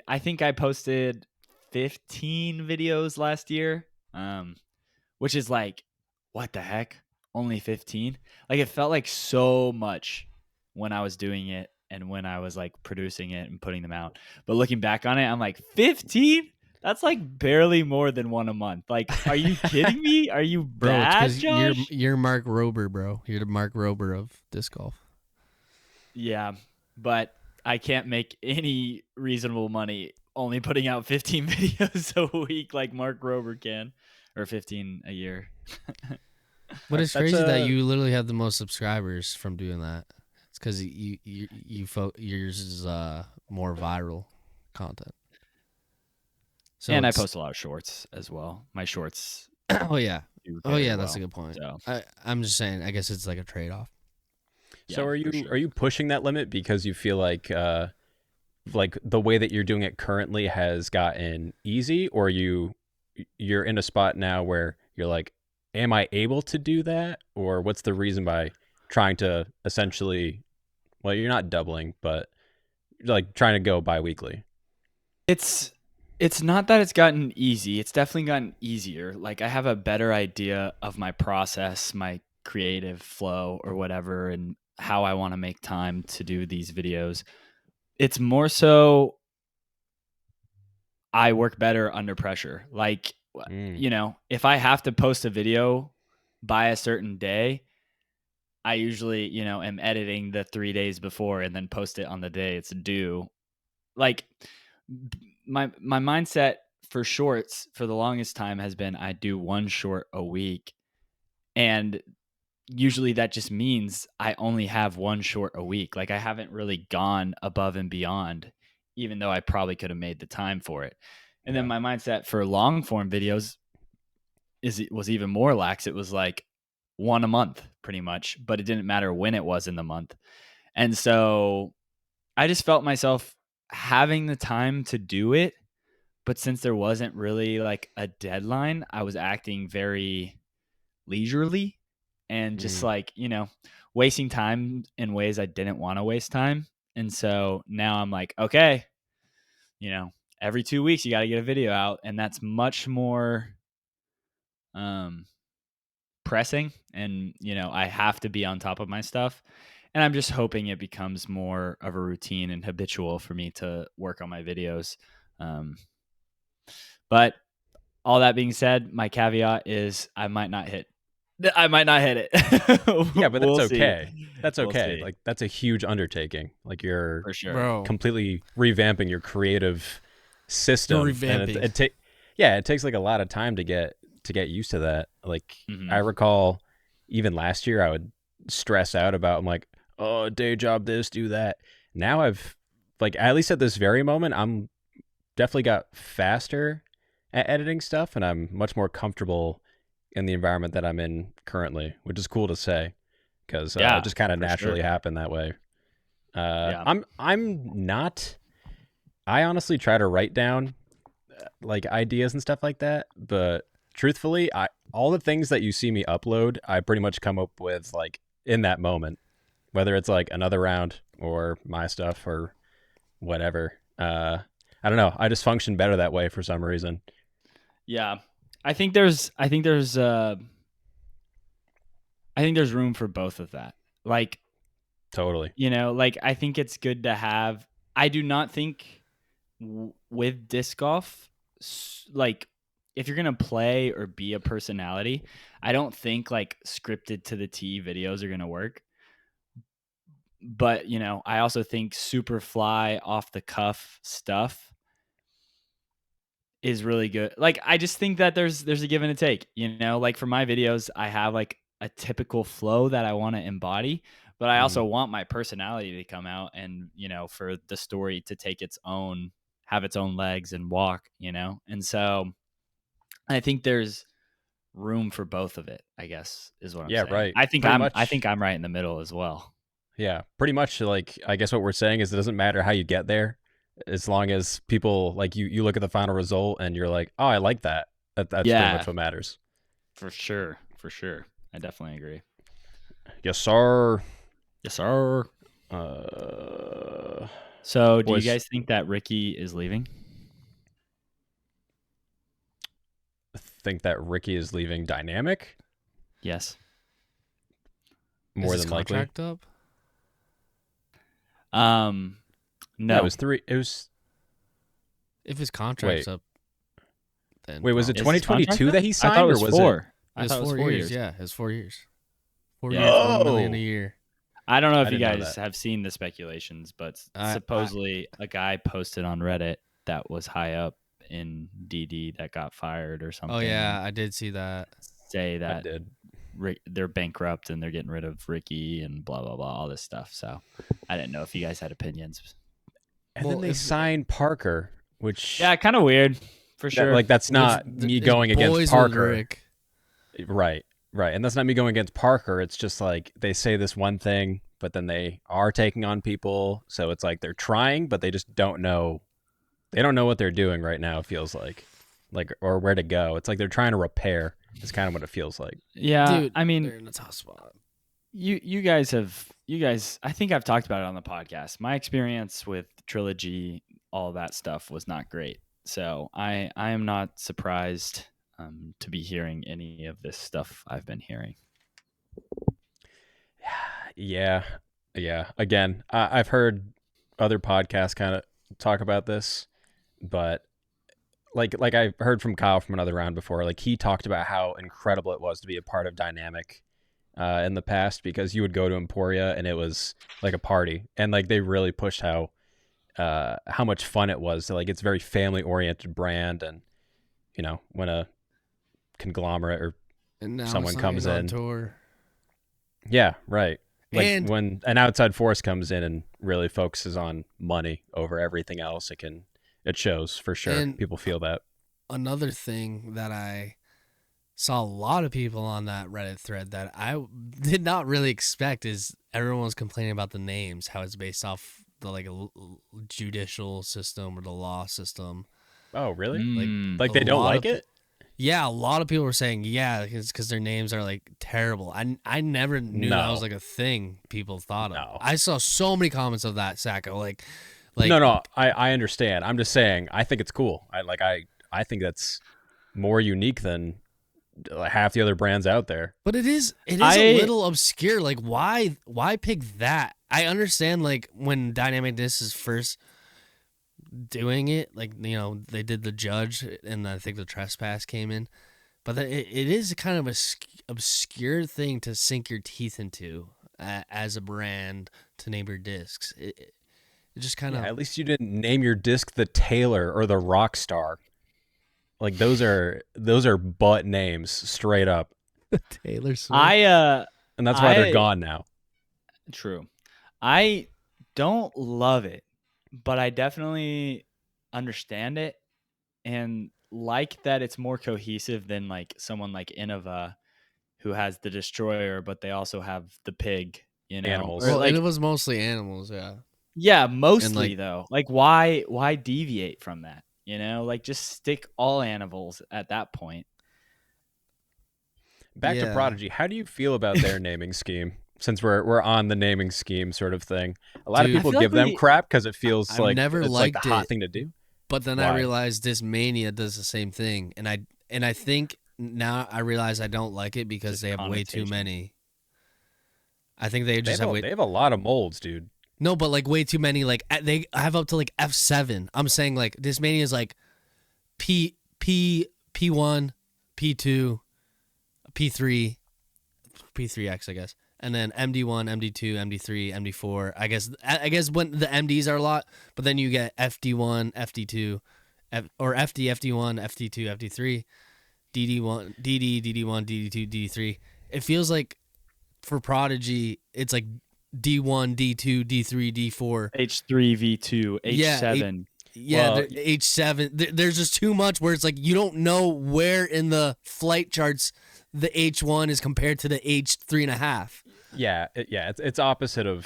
[SPEAKER 3] I think I posted 15 videos last year, which is like, what the heck? Only 15? Like, it felt like so much when I was doing it and when I was like producing it and putting them out. But looking back on it, I'm like, 15? That's like barely more than 1 a month. Like, are you kidding me? Are you bad,
[SPEAKER 2] it's because
[SPEAKER 3] Josh?
[SPEAKER 2] you're Mark Rober, bro. You're the Mark Rober of disc golf.
[SPEAKER 3] Yeah, but I can't make any reasonable money only putting out 15 videos a week like Mark Rober can, or 15 a year.
[SPEAKER 2] But it's crazy that you literally have the most subscribers from doing that. It's because yours is more viral content.
[SPEAKER 3] So and I post a lot of shorts as well. My shorts.
[SPEAKER 2] Oh yeah.
[SPEAKER 3] Well,
[SPEAKER 2] that's a good point.
[SPEAKER 3] So.
[SPEAKER 2] I'm just saying. I guess it's like a trade-off.
[SPEAKER 1] So are you pushing that limit because you feel like the way that you're doing it currently has gotten easy, or you're in a spot now where you're like, am I able to do that? Or what's the reason by trying to essentially, well, you're not doubling, but like trying to go bi-weekly?
[SPEAKER 3] It's not that it's gotten easy. It's definitely gotten easier. Like I have a better idea of my process, my creative flow or whatever, and how I want to make time to do these videos. It's more so I work better under pressure. Like, you know, if I have to post a video by a certain day, I usually, you know, am editing the 3 days before and then post it on the day it's due. Like my mindset for shorts for the longest time has been I do 1 short a week. And usually that just means I only have 1 short a week. Like I haven't really gone above and beyond, even though I probably could have made the time for it. And then my mindset for long form videos was even more lax. It was like 1 a month pretty much, but it didn't matter when it was in the month. And so I just felt myself having the time to do it. But since there wasn't really like a deadline, I was acting very leisurely and just like, you know, wasting time in ways I didn't want to waste time. And so now I'm like, okay, you know, every 2 weeks you got to get a video out, and that's much more pressing, and you know, I have to be on top of my stuff. And I'm just hoping it becomes more of a routine and habitual for me to work on my videos. But all that being said, my caveat is I might not hit it.
[SPEAKER 1] Yeah, but that's okay.
[SPEAKER 3] See.
[SPEAKER 1] That's okay. Like that's a huge undertaking. Like you're
[SPEAKER 3] for sure.
[SPEAKER 2] Bro.
[SPEAKER 1] Completely revamping your creative system.
[SPEAKER 2] You're revamping.
[SPEAKER 1] And it takes like a lot of time to get used to that. Like I recall even last year I would stress out about, I'm like, oh, day job, this, do that. Now I've like, at least at this very moment, I'm definitely got faster at editing stuff, and I'm much more comfortable in the environment that I'm in currently, which is cool to say because it just kind of naturally happened that way. I'm not. I honestly try to write down like ideas and stuff like that, but truthfully, all the things that you see me upload, I pretty much come up with like in that moment, whether it's like another round or my stuff or whatever. I don't know. I just function better that way for some reason.
[SPEAKER 3] Yeah. I think there's room for both of that. Like
[SPEAKER 1] totally.
[SPEAKER 3] You know, like I think it's good to have. I do not think with disc golf, like if you're gonna play or be a personality, I don't think like scripted to the T videos are gonna work. But I also think super fly off the cuff stuff is really good. Like I just think that there's a give and a take. Like for my videos, I have like a typical flow that I want to embody, but I also want my personality to come out and for the story to have its own legs and walk. And so I think there's room for both of it, I guess, is what I'm saying.
[SPEAKER 1] Right.
[SPEAKER 3] I think I'm right in the middle as well.
[SPEAKER 1] Yeah, pretty much. Like, I guess what we're saying is it doesn't matter how you get there, as long as people like you look at the final result and you're like, oh, I like that. That's pretty much what matters.
[SPEAKER 3] For sure. I definitely agree.
[SPEAKER 1] Yes, sir.
[SPEAKER 3] So, do you guys think that Ricky is leaving?
[SPEAKER 1] Think that Ricky is leaving Dynamic?
[SPEAKER 3] Yes.
[SPEAKER 1] More than likely.
[SPEAKER 2] Contract up?
[SPEAKER 3] No.
[SPEAKER 1] Yeah, it was 3. It was.
[SPEAKER 2] If his contract's up, then
[SPEAKER 1] was it 2022 that he signed?
[SPEAKER 3] I thought it was
[SPEAKER 1] or
[SPEAKER 3] 4.
[SPEAKER 2] It was 4 years. Yeah, it was 4 years. 4 years,
[SPEAKER 1] Oh.
[SPEAKER 2] $1 million a year.
[SPEAKER 3] I don't know if you guys have seen the speculations, but supposedly a guy posted on Reddit that was high up in DD that got fired or something.
[SPEAKER 2] Oh yeah, I did see that.
[SPEAKER 3] Say that they're bankrupt and they're getting rid of Ricky and blah blah blah, all this stuff. So I didn't know if you guys had opinions.
[SPEAKER 1] And then they signed Parker, which
[SPEAKER 3] kind of weird for sure.
[SPEAKER 1] Like that's not me going against Parker. Right. And that's not me going against Parker. It's just like they say this one thing, but then they are taking on people. So it's like they're trying, but they just don't know. They don't know what they're doing right now, it feels like or where to go. It's like they're trying to repair. It's kind of what it feels like.
[SPEAKER 3] Yeah,
[SPEAKER 2] dude,
[SPEAKER 3] I mean,
[SPEAKER 2] they're in a tough spot.
[SPEAKER 3] You guys, I think I've talked about it on the podcast. My experience with Trilogy, all that stuff was not great. So I am not surprised to be hearing any of this stuff I've been hearing.
[SPEAKER 1] Yeah. Again, I've heard other podcasts kind of talk about this, but like I heard from Kyle from another round before, like he talked about how incredible it was to be a part of Dynamic in the past, because you would go to Emporia and it was like a party, and like they really pushed how much fun it was. So, like it's very family oriented brand, and when a conglomerate or someone comes in,
[SPEAKER 2] tour.
[SPEAKER 1] Yeah, right. Like
[SPEAKER 2] and
[SPEAKER 1] when an outside force comes in and really focuses on money over everything else, it shows for sure. And people feel that.
[SPEAKER 2] Another thing that I saw a lot of people on that Reddit thread that I did not really expect is everyone was complaining about the names, how it's based off the judicial system or the law system.
[SPEAKER 1] Oh, really? Like they don't like it?
[SPEAKER 2] Yeah, a lot of people were saying, it's because their names are like terrible. I never knew that was like a thing people thought of. I saw so many comments of that, Sajko. Like
[SPEAKER 1] no, I understand. I'm just saying, I think it's cool. I think that's more unique than half the other brands out there.
[SPEAKER 2] But it is a little obscure. Like why pick that? I understand like when Dynamic Disc is first doing it, like they did the Judge and I think the Trespass came in, but it is kind of a obscure thing to sink your teeth into as a brand, to name your discs. It just kind of,
[SPEAKER 1] at least you didn't name your disc the Taylor or the Rockstar. Like those are butt names straight up.
[SPEAKER 2] Taylor Swift.
[SPEAKER 1] And that's why they're gone now.
[SPEAKER 3] True. I don't love it, but I definitely understand it and like that it's more cohesive than like someone like Innova who has the Destroyer, but they also have the Pig,
[SPEAKER 1] Animals.
[SPEAKER 2] Well, it was mostly animals, yeah.
[SPEAKER 3] Yeah, mostly though. Like why deviate from that? Like just stick all animals at that point.
[SPEAKER 1] Back to Prodigy. How do you feel about their naming scheme? Since we're on the naming scheme sort of thing, a lot of people give them crap because it feels
[SPEAKER 2] I've
[SPEAKER 1] like
[SPEAKER 2] never
[SPEAKER 1] it's
[SPEAKER 2] liked
[SPEAKER 1] like the hot thing to do.
[SPEAKER 2] But then I realized Discmania does the same thing, and I think now I realize I don't like it because they have way too many. I think they just
[SPEAKER 1] they have a lot of molds, dude.
[SPEAKER 2] No, but like way too many. Like they have up to like F7. I'm saying like Discmania is like P1, P2, P3, P3X, I guess, and then MD1, MD2, MD3, MD4. I guess when the MDs are a lot, but then you get FD1, FD2, or FD, FD1, FD2, FD3, DD1, DD, DD1, DD2, DD3. It feels like for Prodigy, it's like D1, D2, D3, D4,
[SPEAKER 3] H3, V2, H7.
[SPEAKER 2] H7. There's just too much where it's like you don't know where in the flight charts the H1 is compared to the H3.5.
[SPEAKER 1] Yeah, it's opposite of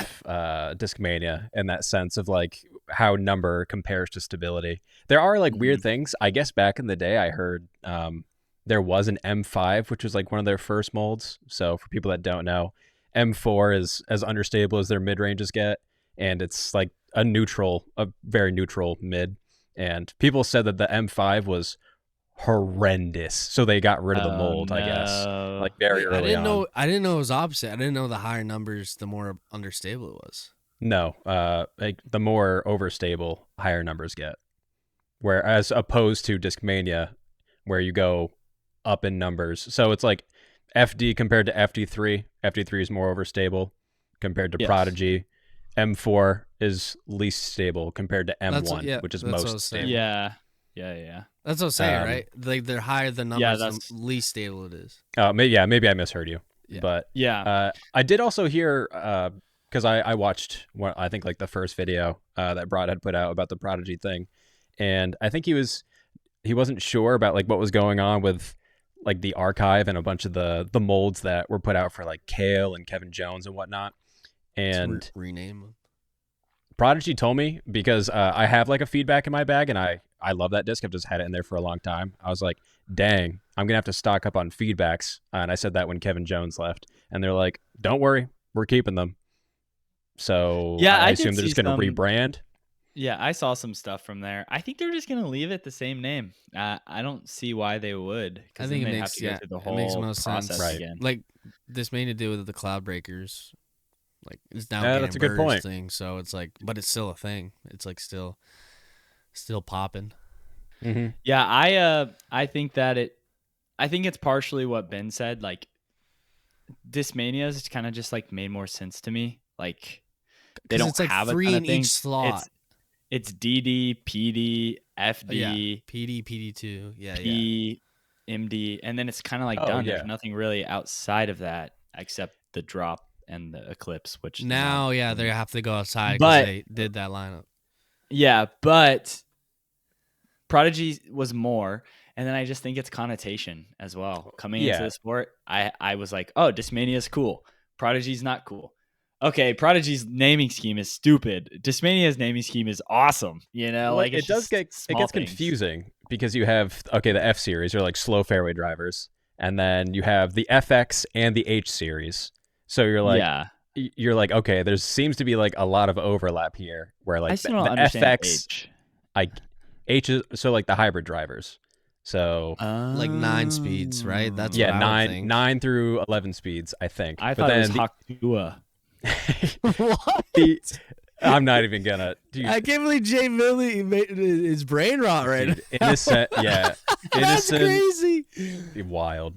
[SPEAKER 1] Discmania in that sense of like how number compares to stability. There are like weird things. I guess back in the day, I heard there was an M5, which was like one of their first molds. So for people that don't know, M4 is as understable as their mid ranges get, and it's like a very neutral mid. And people said that the M5 was horrendous, so they got rid of the mold. I guess like very early on.
[SPEAKER 2] I didn't know it was opposite. I didn't know the higher numbers, the more understable it was.
[SPEAKER 1] No, like the more overstable, higher numbers get. Whereas opposed to Discmania, where you go up in numbers. So it's like FD compared to FD3. FD3 is more overstable compared to Prodigy. M4 is least stable compared to M1, which is most stable.
[SPEAKER 3] Yeah.
[SPEAKER 2] That's what I'm saying, right? Like they're higher the numbers, the least stable it is.
[SPEAKER 1] Maybe I misheard you. Yeah. But I did also hear because I watched I think like the first video that Brad had put out about the Prodigy thing, and I think he wasn't sure about like what was going on with like the archive and a bunch of the molds that were put out for like Kale and Kevin Jones and whatnot. And
[SPEAKER 2] rename them.
[SPEAKER 1] Prodigy told me, because I have like a feedback in my bag, and I love that disc. I've just had it in there for a long time. I was like, dang, I'm gonna have to stock up on feedbacks. And I said that when Kevin Jones left, and they're like, don't worry, we're keeping them. So I assume they're just gonna rebrand.
[SPEAKER 3] Yeah, I saw some stuff from there. I think they're just gonna leave it the same name. I don't see why they would.
[SPEAKER 2] I think it makes
[SPEAKER 3] the whole
[SPEAKER 2] most
[SPEAKER 3] process
[SPEAKER 2] sense.
[SPEAKER 3] Again.
[SPEAKER 2] Like this may to do with the Cloud Breakers. Like it's now
[SPEAKER 1] that's a good point.
[SPEAKER 2] Thing, so it's like, but it's still a thing. It's like still popping.
[SPEAKER 1] Mm-hmm.
[SPEAKER 3] Yeah, I think that I think it's partially what Ben said. Like Discmania's kind of just like made more sense to me. Like they don't have a ton of things.
[SPEAKER 2] Each slot.
[SPEAKER 3] It's DD, PD, FD,
[SPEAKER 2] PD, PD2,
[SPEAKER 3] P, MD, and then it's kind of like done. There's nothing really outside of that except the drop and the Eclipse, which
[SPEAKER 2] now they have to go outside because they did that lineup.
[SPEAKER 3] Yeah, but Prodigy was more, and then I just think it's connotation as well. Coming into the sport, I was like, oh, Discmania is cool. Prodigy's not cool. Okay, Prodigy's naming scheme is stupid. Discmania's naming scheme is awesome. You know, like
[SPEAKER 1] it gets confusing because you have the F series are like slow fairway drivers, and then you have the FX and the H series. So you're like, okay, there seems to be like a lot of overlap here where like the FX, H is so like the hybrid drivers. So
[SPEAKER 2] like 9 speeds, right? That's what I would think.
[SPEAKER 1] 9 through 11 speeds, I think.
[SPEAKER 3] I thought it was Hakua.
[SPEAKER 2] What?
[SPEAKER 1] I'm not even gonna.
[SPEAKER 2] I can't believe Jay Millie made his brain rot right now.
[SPEAKER 1] Innocent,
[SPEAKER 2] That's crazy.
[SPEAKER 1] Wild.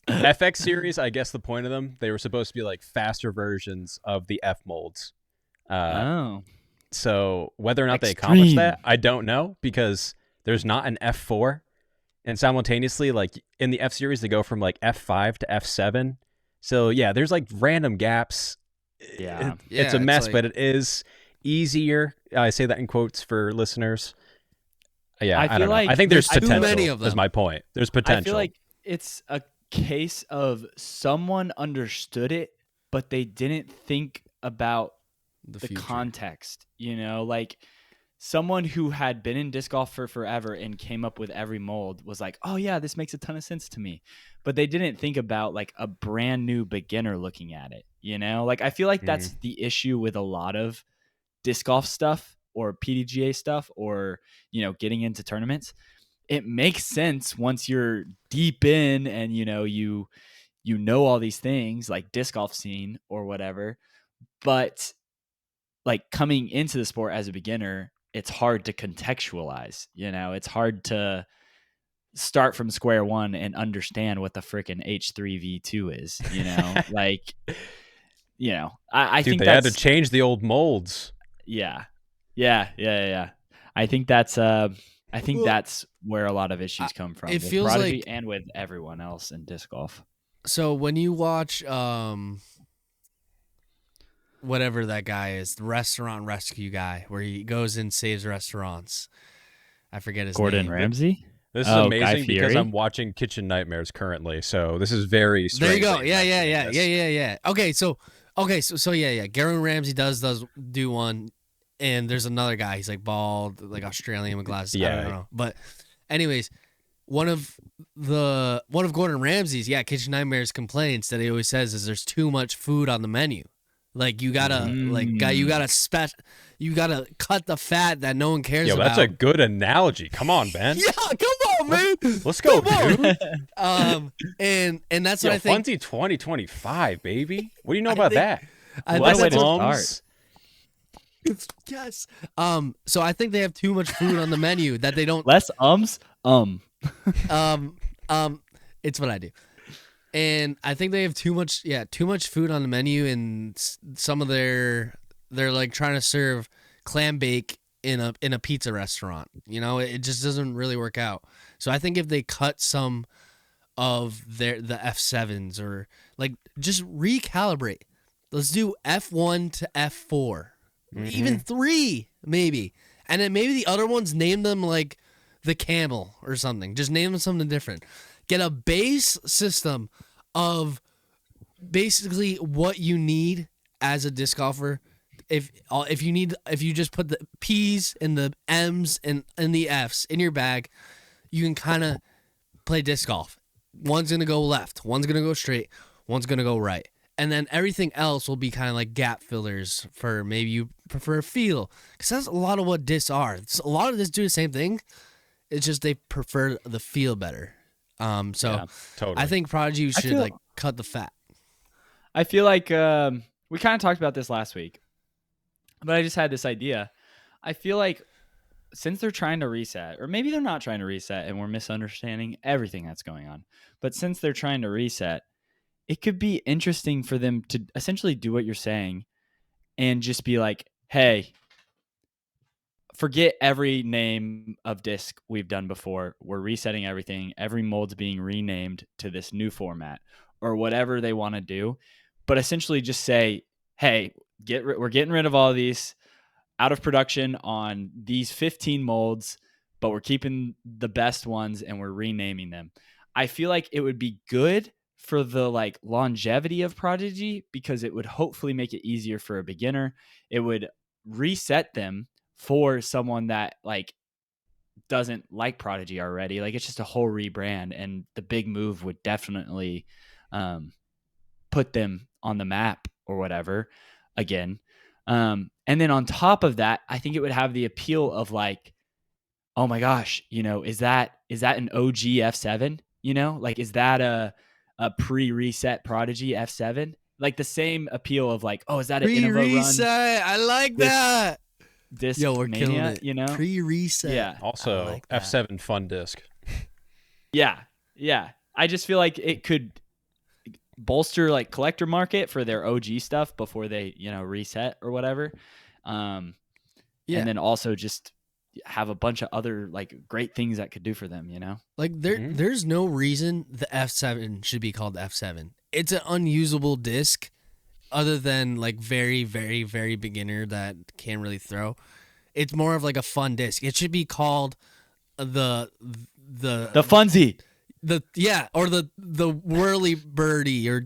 [SPEAKER 1] FX series, I guess the point of them, they were supposed to be like faster versions of the F molds. So whether or not they accomplished that, I don't know, because there's not an F4, and simultaneously, like in the F series, they go from like F5 to F7. So yeah, there's like random gaps. It's a mess, but it is easier. I say that in quotes for listeners. Yeah, I don't know. I think there's potential. Many of them. Is my point. There's potential.
[SPEAKER 3] I feel like it's a case of someone understood it, but they didn't think about the context. You know, like someone who had been in disc golf for forever and came up with every mold was like, oh yeah, this makes a ton of sense to me. But they didn't think about like a brand new beginner looking at it. You know, like I feel like that's the issue with a lot of disc golf stuff or PDGA stuff, or, you know, getting into tournaments. It makes sense once you're deep in and, you know all these things like disc golf scene or whatever. But like coming into the sport as a beginner, it's hard to contextualize, you know, it's hard to start from square one and understand what the freaking H3V2 is, you know? Like, you know, I
[SPEAKER 1] Dude,
[SPEAKER 3] think
[SPEAKER 1] they had to change the old molds.
[SPEAKER 3] Yeah. I think that's where a lot of issues come from.
[SPEAKER 2] It
[SPEAKER 3] with
[SPEAKER 2] feels
[SPEAKER 3] Prodigy
[SPEAKER 2] like,
[SPEAKER 3] and with everyone else in disc golf.
[SPEAKER 2] So when you watch whatever that guy is, the restaurant rescue guy, where he goes and saves restaurants, I forget his name.
[SPEAKER 3] Gordon Ramsay.
[SPEAKER 1] This is amazing because I'm watching Kitchen Nightmares currently, so this is very strange.
[SPEAKER 2] There you go. Yeah. Okay, so Gordon Ramsay does do one, and there's another guy. He's like bald, like Australian with glasses.
[SPEAKER 1] Yeah.
[SPEAKER 2] I don't know. But anyways, one of Gordon Ramsay's Kitchen Nightmares complaints that he always says is there's too much food on the menu. Like you gotta you gotta cut the fat that no one cares about.
[SPEAKER 1] That's a good analogy. Come on, Ben.
[SPEAKER 2] Yeah, come on, man.
[SPEAKER 1] Let's go, dude.
[SPEAKER 2] And that's what I think.
[SPEAKER 1] Funsie 2025, baby. What do you know about that?
[SPEAKER 3] Less ums.
[SPEAKER 2] Yes. So I think they have too much food on the menu that they don't.
[SPEAKER 3] Less ums.
[SPEAKER 2] It's what I do. And I think they have too much food on the menu, and some of they're like trying to serve clam bake in a pizza restaurant. You know, it just doesn't really work out. So I think if they cut some of the F7s, or like just recalibrate, let's do F1 to F4, even 3 maybe, and then maybe the other ones name them like the camel or something. Just name them something different. Get a base system of basically what you need as a disc golfer. If you just put the P's and the M's and the F's in your bag, you can kind of play disc golf. One's going to go left, one's going to go straight, one's going to go right. And then everything else will be kind of like gap fillers for maybe you prefer a feel. Because that's a lot of what discs are. A lot of discs do the same thing. It's just they prefer the feel better. Totally. I think Prodigy should cut the fat.
[SPEAKER 3] I feel like we kind of talked about this last week, but I just had this idea. I feel like since they're trying to reset, or maybe they're not trying to reset and we're misunderstanding everything that's going on, but since they're trying to reset, it could be interesting for them to essentially do what you're saying and just be like, hey, forget every name of disc we've done before. We're resetting everything. Every mold's being renamed to this new format or whatever they want to do. But essentially just say, hey, we're getting rid of all of these out of production on these 15 molds, but we're keeping the best ones and we're renaming them. I feel like it would be good for the like longevity of Prodigy because it would hopefully make it easier for a beginner. It would reset them for someone that like doesn't like Prodigy already. Like it's just a whole rebrand, and the big move would definitely put them on the map or whatever again. And then on top of that, I think it would have the appeal of like, oh my gosh, you know, is that an OG F7? You know, like is that a pre-reset Prodigy F7? Like the same appeal of like, oh, is that an Innova run?
[SPEAKER 2] Pre-reset. I like that.
[SPEAKER 3] Disc
[SPEAKER 2] we're
[SPEAKER 3] Mania,
[SPEAKER 2] killing it.
[SPEAKER 3] You know,
[SPEAKER 2] pre-reset.
[SPEAKER 3] Yeah.
[SPEAKER 1] Also,
[SPEAKER 2] like
[SPEAKER 1] F7 fun disc.
[SPEAKER 3] Yeah. I just feel like it could bolster like collector market for their OG stuff before they, you know, reset or whatever. And then also just have a bunch of other like great things that could do for them, you know?
[SPEAKER 2] Like there's no reason the F7 should be called F7. It's an unusable disc other than like very, very, very beginner that can't really throw. It's more of like a fun disc. It should be called the
[SPEAKER 3] Funsie.
[SPEAKER 2] Or the whirly birdie or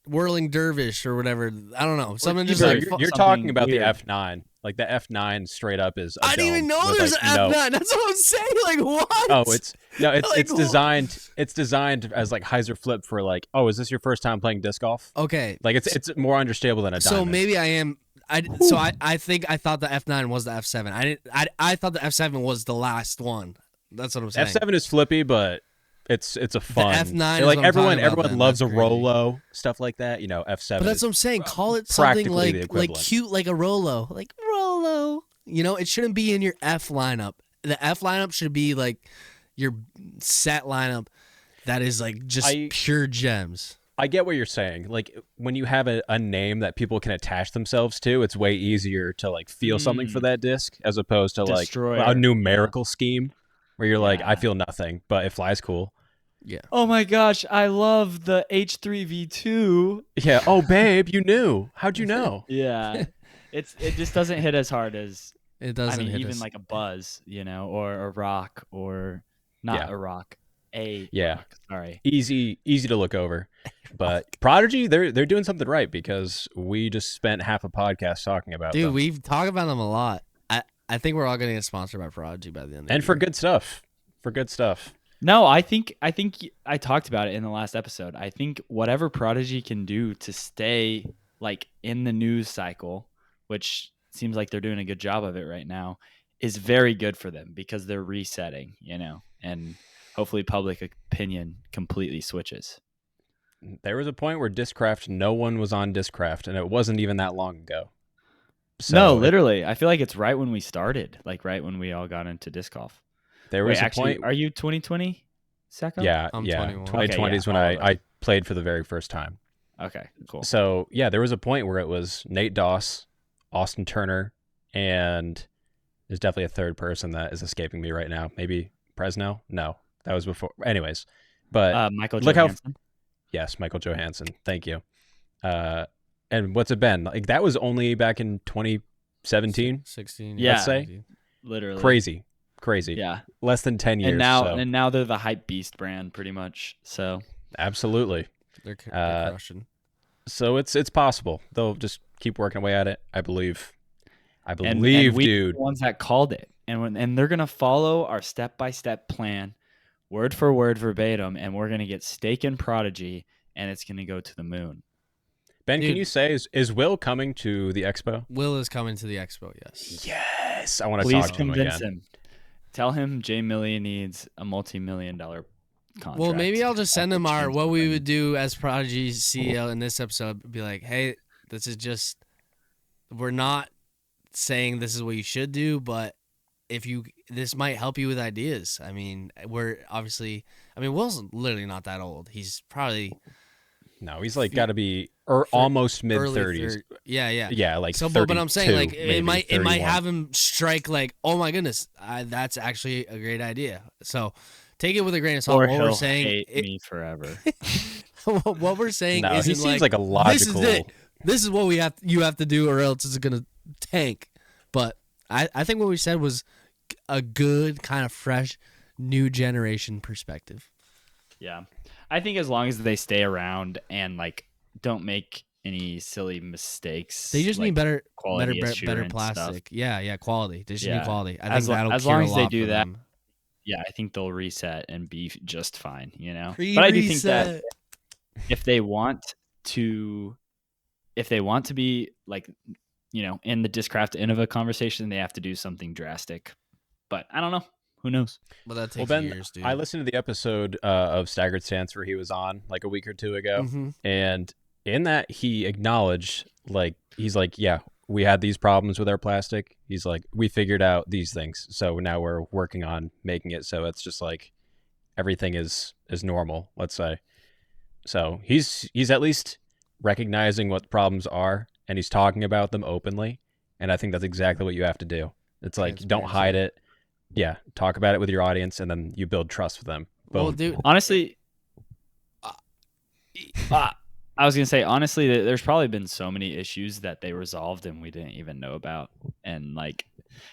[SPEAKER 2] whirling dervish or whatever. I don't know. Something just like
[SPEAKER 1] you're talking about weird. The F9. Like the F9 straight up is.
[SPEAKER 2] I didn't even know there's an F9. That's what I'm saying. Like what?
[SPEAKER 1] Oh, it's designed. It's designed as like hyzer flip for like. Oh, is this your first time playing disc golf?
[SPEAKER 2] Okay.
[SPEAKER 1] Like it's more understandable than a diamond.
[SPEAKER 2] So maybe I am. I thought the F9 was the F7. I thought the F7 was the last one. That's what I'm saying.
[SPEAKER 1] F7 is flippy, but it's a fun.
[SPEAKER 2] The F9
[SPEAKER 1] like everyone loves
[SPEAKER 2] that's
[SPEAKER 1] a Rolo, stuff like that. You know, F7.
[SPEAKER 2] But that's what I'm saying. Call it something like cute, like a Rolo, like Rolo. You know, it shouldn't be in your F lineup. The F lineup should be like your set lineup that is like just pure gems.
[SPEAKER 1] I get what you're saying. Like when you have a name that people can attach themselves to, it's way easier to like feel something for that disc as opposed to
[SPEAKER 3] Destroyer.
[SPEAKER 1] like a numerical scheme where you're like, I feel nothing, but it flies cool.
[SPEAKER 2] Yeah.
[SPEAKER 3] Oh my gosh, I love the H3V2.
[SPEAKER 1] Yeah. Oh, babe, you knew. How'd you know?
[SPEAKER 3] Yeah. It just doesn't hit as hard as
[SPEAKER 2] it doesn't.
[SPEAKER 3] I mean,
[SPEAKER 2] hit
[SPEAKER 3] even
[SPEAKER 2] us.
[SPEAKER 3] like a Buzz, or a Rock, or not a Rock. Rock, sorry.
[SPEAKER 1] Easy to look over. But Prodigy, they're doing something right because we just spent half a podcast talking about them.
[SPEAKER 2] Dude, we've talked about them a lot. I think we're all going to get sponsored by Prodigy by the end of the year.
[SPEAKER 1] And for good stuff.
[SPEAKER 3] No, I think I talked about it in the last episode. I think whatever Prodigy can do to stay like in the news cycle, which seems like they're doing a good job of it right now, is very good for them because they're resetting, and hopefully public opinion completely switches.
[SPEAKER 1] There was a point where Discraft, no one was on Discraft, and it wasn't even that long ago. So
[SPEAKER 3] no, literally. I feel like it's right when we started, like right when we all got into disc golf.
[SPEAKER 1] There was a point.
[SPEAKER 3] Are you 2020, Sajko?
[SPEAKER 1] Yeah,
[SPEAKER 2] I'm 21.
[SPEAKER 1] 2020 is when I played for the very first time.
[SPEAKER 3] Okay, cool.
[SPEAKER 1] So, yeah, there was a point where it was Nate Doss, Austin Turner, and there's definitely a third person that is escaping me right now. Maybe Presnell? No, that was before. Anyways, but
[SPEAKER 3] Michael
[SPEAKER 1] Johansson. Yes, Michael Johansson. Thank you. And what's it been? Like that was only back in 2017,
[SPEAKER 2] 16.
[SPEAKER 3] Yeah,
[SPEAKER 1] let's say.
[SPEAKER 3] Literally
[SPEAKER 1] crazy.
[SPEAKER 3] Yeah,
[SPEAKER 1] less than 10 years.
[SPEAKER 3] And now they're the hype beast brand, pretty much. So
[SPEAKER 1] absolutely,
[SPEAKER 2] they're crushing.
[SPEAKER 1] So it's possible. They'll just keep working away at it. I believe,
[SPEAKER 3] and we
[SPEAKER 1] dude.
[SPEAKER 3] The ones that called it, and they're gonna follow our step-by-step plan, word for word, verbatim, and we're gonna get Steak and Prodigy, and it's gonna go to the moon.
[SPEAKER 1] Ben, can you say is Will coming to the Expo?
[SPEAKER 2] Will is coming to the Expo. Yes.
[SPEAKER 1] Yes, I want to
[SPEAKER 3] Please
[SPEAKER 1] talk to him
[SPEAKER 3] convince
[SPEAKER 1] again.
[SPEAKER 3] him. Tell him Jay Millie needs a multi-million-dollar contract.
[SPEAKER 2] Well, maybe I'll just send him what we would do as Prodigy's CEO in this episode. Be like, hey, this is just, we're not saying this is what you should do, but this might help you with ideas. I mean, Will's literally not that old. He's probably.
[SPEAKER 1] No, he's like got to be almost mid 30s.
[SPEAKER 2] Yeah,
[SPEAKER 1] like
[SPEAKER 2] so.
[SPEAKER 1] 32,
[SPEAKER 2] But I'm saying like it might
[SPEAKER 1] 31.
[SPEAKER 2] have him strike like, oh my goodness, that's actually a great idea. So take it with a grain of salt.
[SPEAKER 3] Or
[SPEAKER 2] what
[SPEAKER 3] he'll
[SPEAKER 2] we're saying,
[SPEAKER 3] hate me forever.
[SPEAKER 2] what we're saying
[SPEAKER 1] no,
[SPEAKER 2] isn't
[SPEAKER 1] he seems like a logical.
[SPEAKER 2] This is it. This is what you have to do, or else it's gonna tank. But I think what we said was a good kind of fresh, new generation perspective.
[SPEAKER 3] Yeah. I think as long as they stay around and like don't make any silly mistakes,
[SPEAKER 2] they just
[SPEAKER 3] like
[SPEAKER 2] need better
[SPEAKER 3] assurance
[SPEAKER 2] plastic.
[SPEAKER 3] Stuff.
[SPEAKER 2] Yeah, quality. They just need quality. I
[SPEAKER 3] as
[SPEAKER 2] think that'll
[SPEAKER 3] as
[SPEAKER 2] cure
[SPEAKER 3] long
[SPEAKER 2] a
[SPEAKER 3] as they
[SPEAKER 2] lot
[SPEAKER 3] do
[SPEAKER 2] for
[SPEAKER 3] that,
[SPEAKER 2] them.
[SPEAKER 3] yeah, I think they'll reset and be just fine. But I do think that if they want to be like, in the Discraft Innova conversation, they have to do something drastic. But I don't know. Who knows?
[SPEAKER 2] Well, that takes
[SPEAKER 1] Ben,
[SPEAKER 2] years, dude.
[SPEAKER 1] I listened to the episode of Staggered Stance where he was on like a week or two ago.
[SPEAKER 2] Mm-hmm.
[SPEAKER 1] And in that, he acknowledged, he's like, yeah, we had these problems with our plastic. He's like, we figured out these things. So now we're working on making it so it's just like everything is normal, let's say. So he's at least recognizing what the problems are and he's talking about them openly. And I think that's exactly what you have to do. It's like, don't hide it. Yeah, talk about it with your audience, and then you build trust with them. Boom.
[SPEAKER 2] Well, dude,
[SPEAKER 3] honestly, I was gonna say honestly, there's probably been so many issues that they resolved and we didn't even know about, and like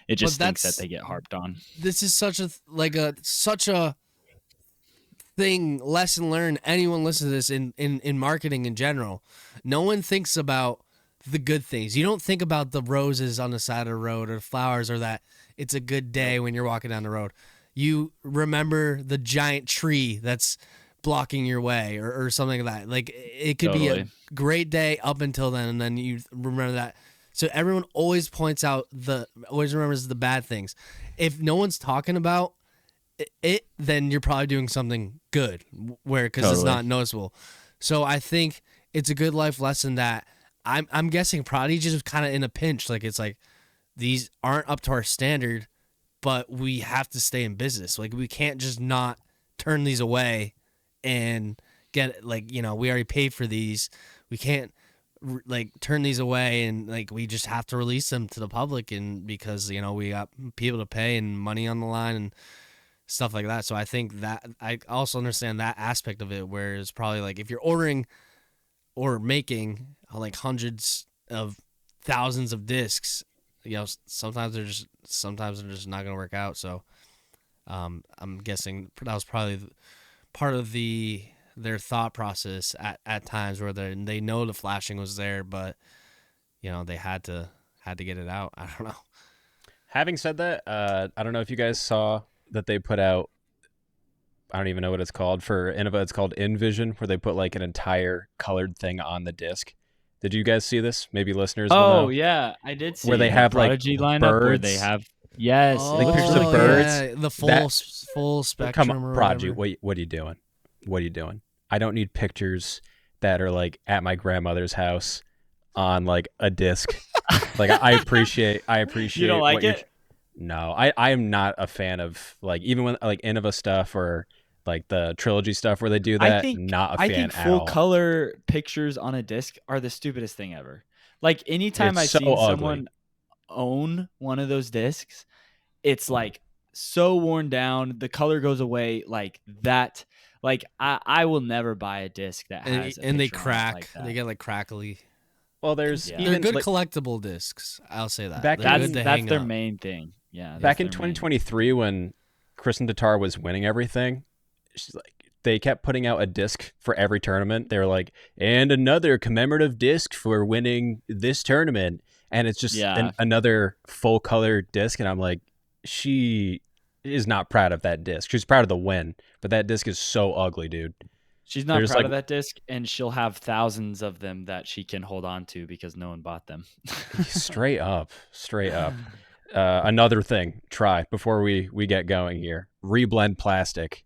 [SPEAKER 3] it just stinks that they get harped on.
[SPEAKER 2] This is such a thing. Lesson learned. Anyone listen to this in marketing in general. No one thinks about the good things. You don't think about the roses on the side of the road or the flowers or that it's a good day when you're walking down the road. You remember the giant tree that's blocking your way or something like that. Like it could be a great day up until then, and then you remember that. So everyone always always remembers the bad things. If no one's talking about it, then you're probably doing something good because it's not noticeable. So I think it's a good life lesson that I'm guessing Prodigy is kind of in a pinch. Like it's like these aren't up to our standard. but we have to stay in business. Like, we can't just not turn these away and get, like, we already paid for these. We can't like turn these away, and like we just have to release them to the public, and because we got people to pay and money on the line and stuff like that. So I think that I also understand that aspect of it, where it's probably like if you're ordering or making like hundreds of thousands of discs, sometimes they're just not gonna work out. So I'm guessing that was probably part of their thought process at times, where they know the flashing was there, but they had to get it out. I don't know.
[SPEAKER 1] Having said that, I don't know if you guys saw that they put out, I don't even know what it's called for Innova. It's called InVision, where they put like an entire colored thing on the disc. Did you guys see this? Maybe listeners will know.
[SPEAKER 3] Oh yeah, I did see
[SPEAKER 1] where they have
[SPEAKER 3] Prodigy
[SPEAKER 1] like
[SPEAKER 3] lineup
[SPEAKER 1] birds.
[SPEAKER 3] Where they have like
[SPEAKER 1] pictures of birds.
[SPEAKER 2] Yeah, the full spectrum.
[SPEAKER 1] Come on, Prodigy, what are you doing? What are you doing? I don't need pictures that are like at my grandmother's house on like a disc. Like I appreciate.
[SPEAKER 3] You don't like it?
[SPEAKER 1] No, I am not a fan of like even when like Innova stuff or like the Trilogy stuff where they do that. Not a fan
[SPEAKER 3] I think
[SPEAKER 1] at all.
[SPEAKER 3] full color pictures on a disc are the stupidest thing ever. Like anytime I've seen someone own one of those discs, it's like so worn down. The color goes away like that. Like I will never buy a disc that has
[SPEAKER 2] and they crack.
[SPEAKER 3] like that.
[SPEAKER 2] They get like crackly.
[SPEAKER 1] Well, there's
[SPEAKER 2] they're good collectible discs. I'll say that.
[SPEAKER 3] That's their main thing. Yeah.
[SPEAKER 1] Back in 2023, when Kristen Tatar was winning everything, she's like, they kept putting out a disc for every tournament. They were like, and another commemorative disc for winning this tournament, and it's just another full color disc. And I'm like, she is not proud of that disc. She's proud of the win, but that disc is so ugly, dude.
[SPEAKER 3] She's not proud of that disc, and she'll have thousands of them that she can hold on to because no one bought them.
[SPEAKER 1] Straight up. Another thing, try before we get going here. Reblend plastic.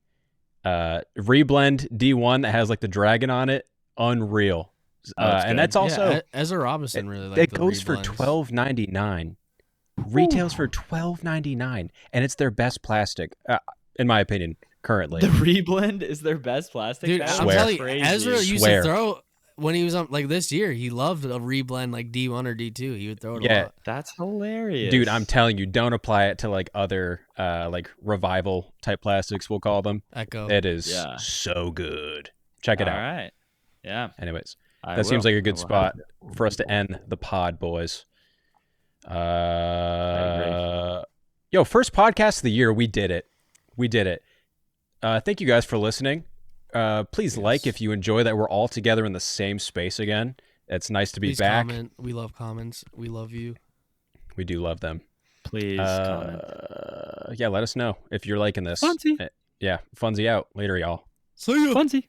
[SPEAKER 1] Reblend D1 that has like the dragon on it. Unreal. And that's also
[SPEAKER 2] Ezra Robinson really like
[SPEAKER 1] it goes for $12.99. Retails for $12.99, and it's their best plastic, in my opinion. Currently,
[SPEAKER 3] the Reblend is their best plastic.
[SPEAKER 2] Dude, I'm telling you, Ezra used to throw when he was on like this year. He loved a Reblend like D1 or D2. He would throw it a lot.
[SPEAKER 3] That's hilarious,
[SPEAKER 1] dude. I'm telling you, don't apply it to like other like revival type plastics. We'll call them.
[SPEAKER 2] Echo.
[SPEAKER 1] It is so good. Check it out.
[SPEAKER 3] All right. Yeah.
[SPEAKER 1] Anyways, that seems like a good spot for us to end the pod, boys. Yo, first podcast of the year. We did it. Thank you guys for listening. Please like if you enjoy that we're all together in the same space again. It's nice to be back.
[SPEAKER 2] Comment. We love comments. We love you.
[SPEAKER 1] We do love them.
[SPEAKER 3] Please comment.
[SPEAKER 1] Yeah, let us know if you're liking this.
[SPEAKER 3] Funsie.
[SPEAKER 1] Yeah, Funsie out. Later, y'all.
[SPEAKER 2] See you.
[SPEAKER 3] Funsie.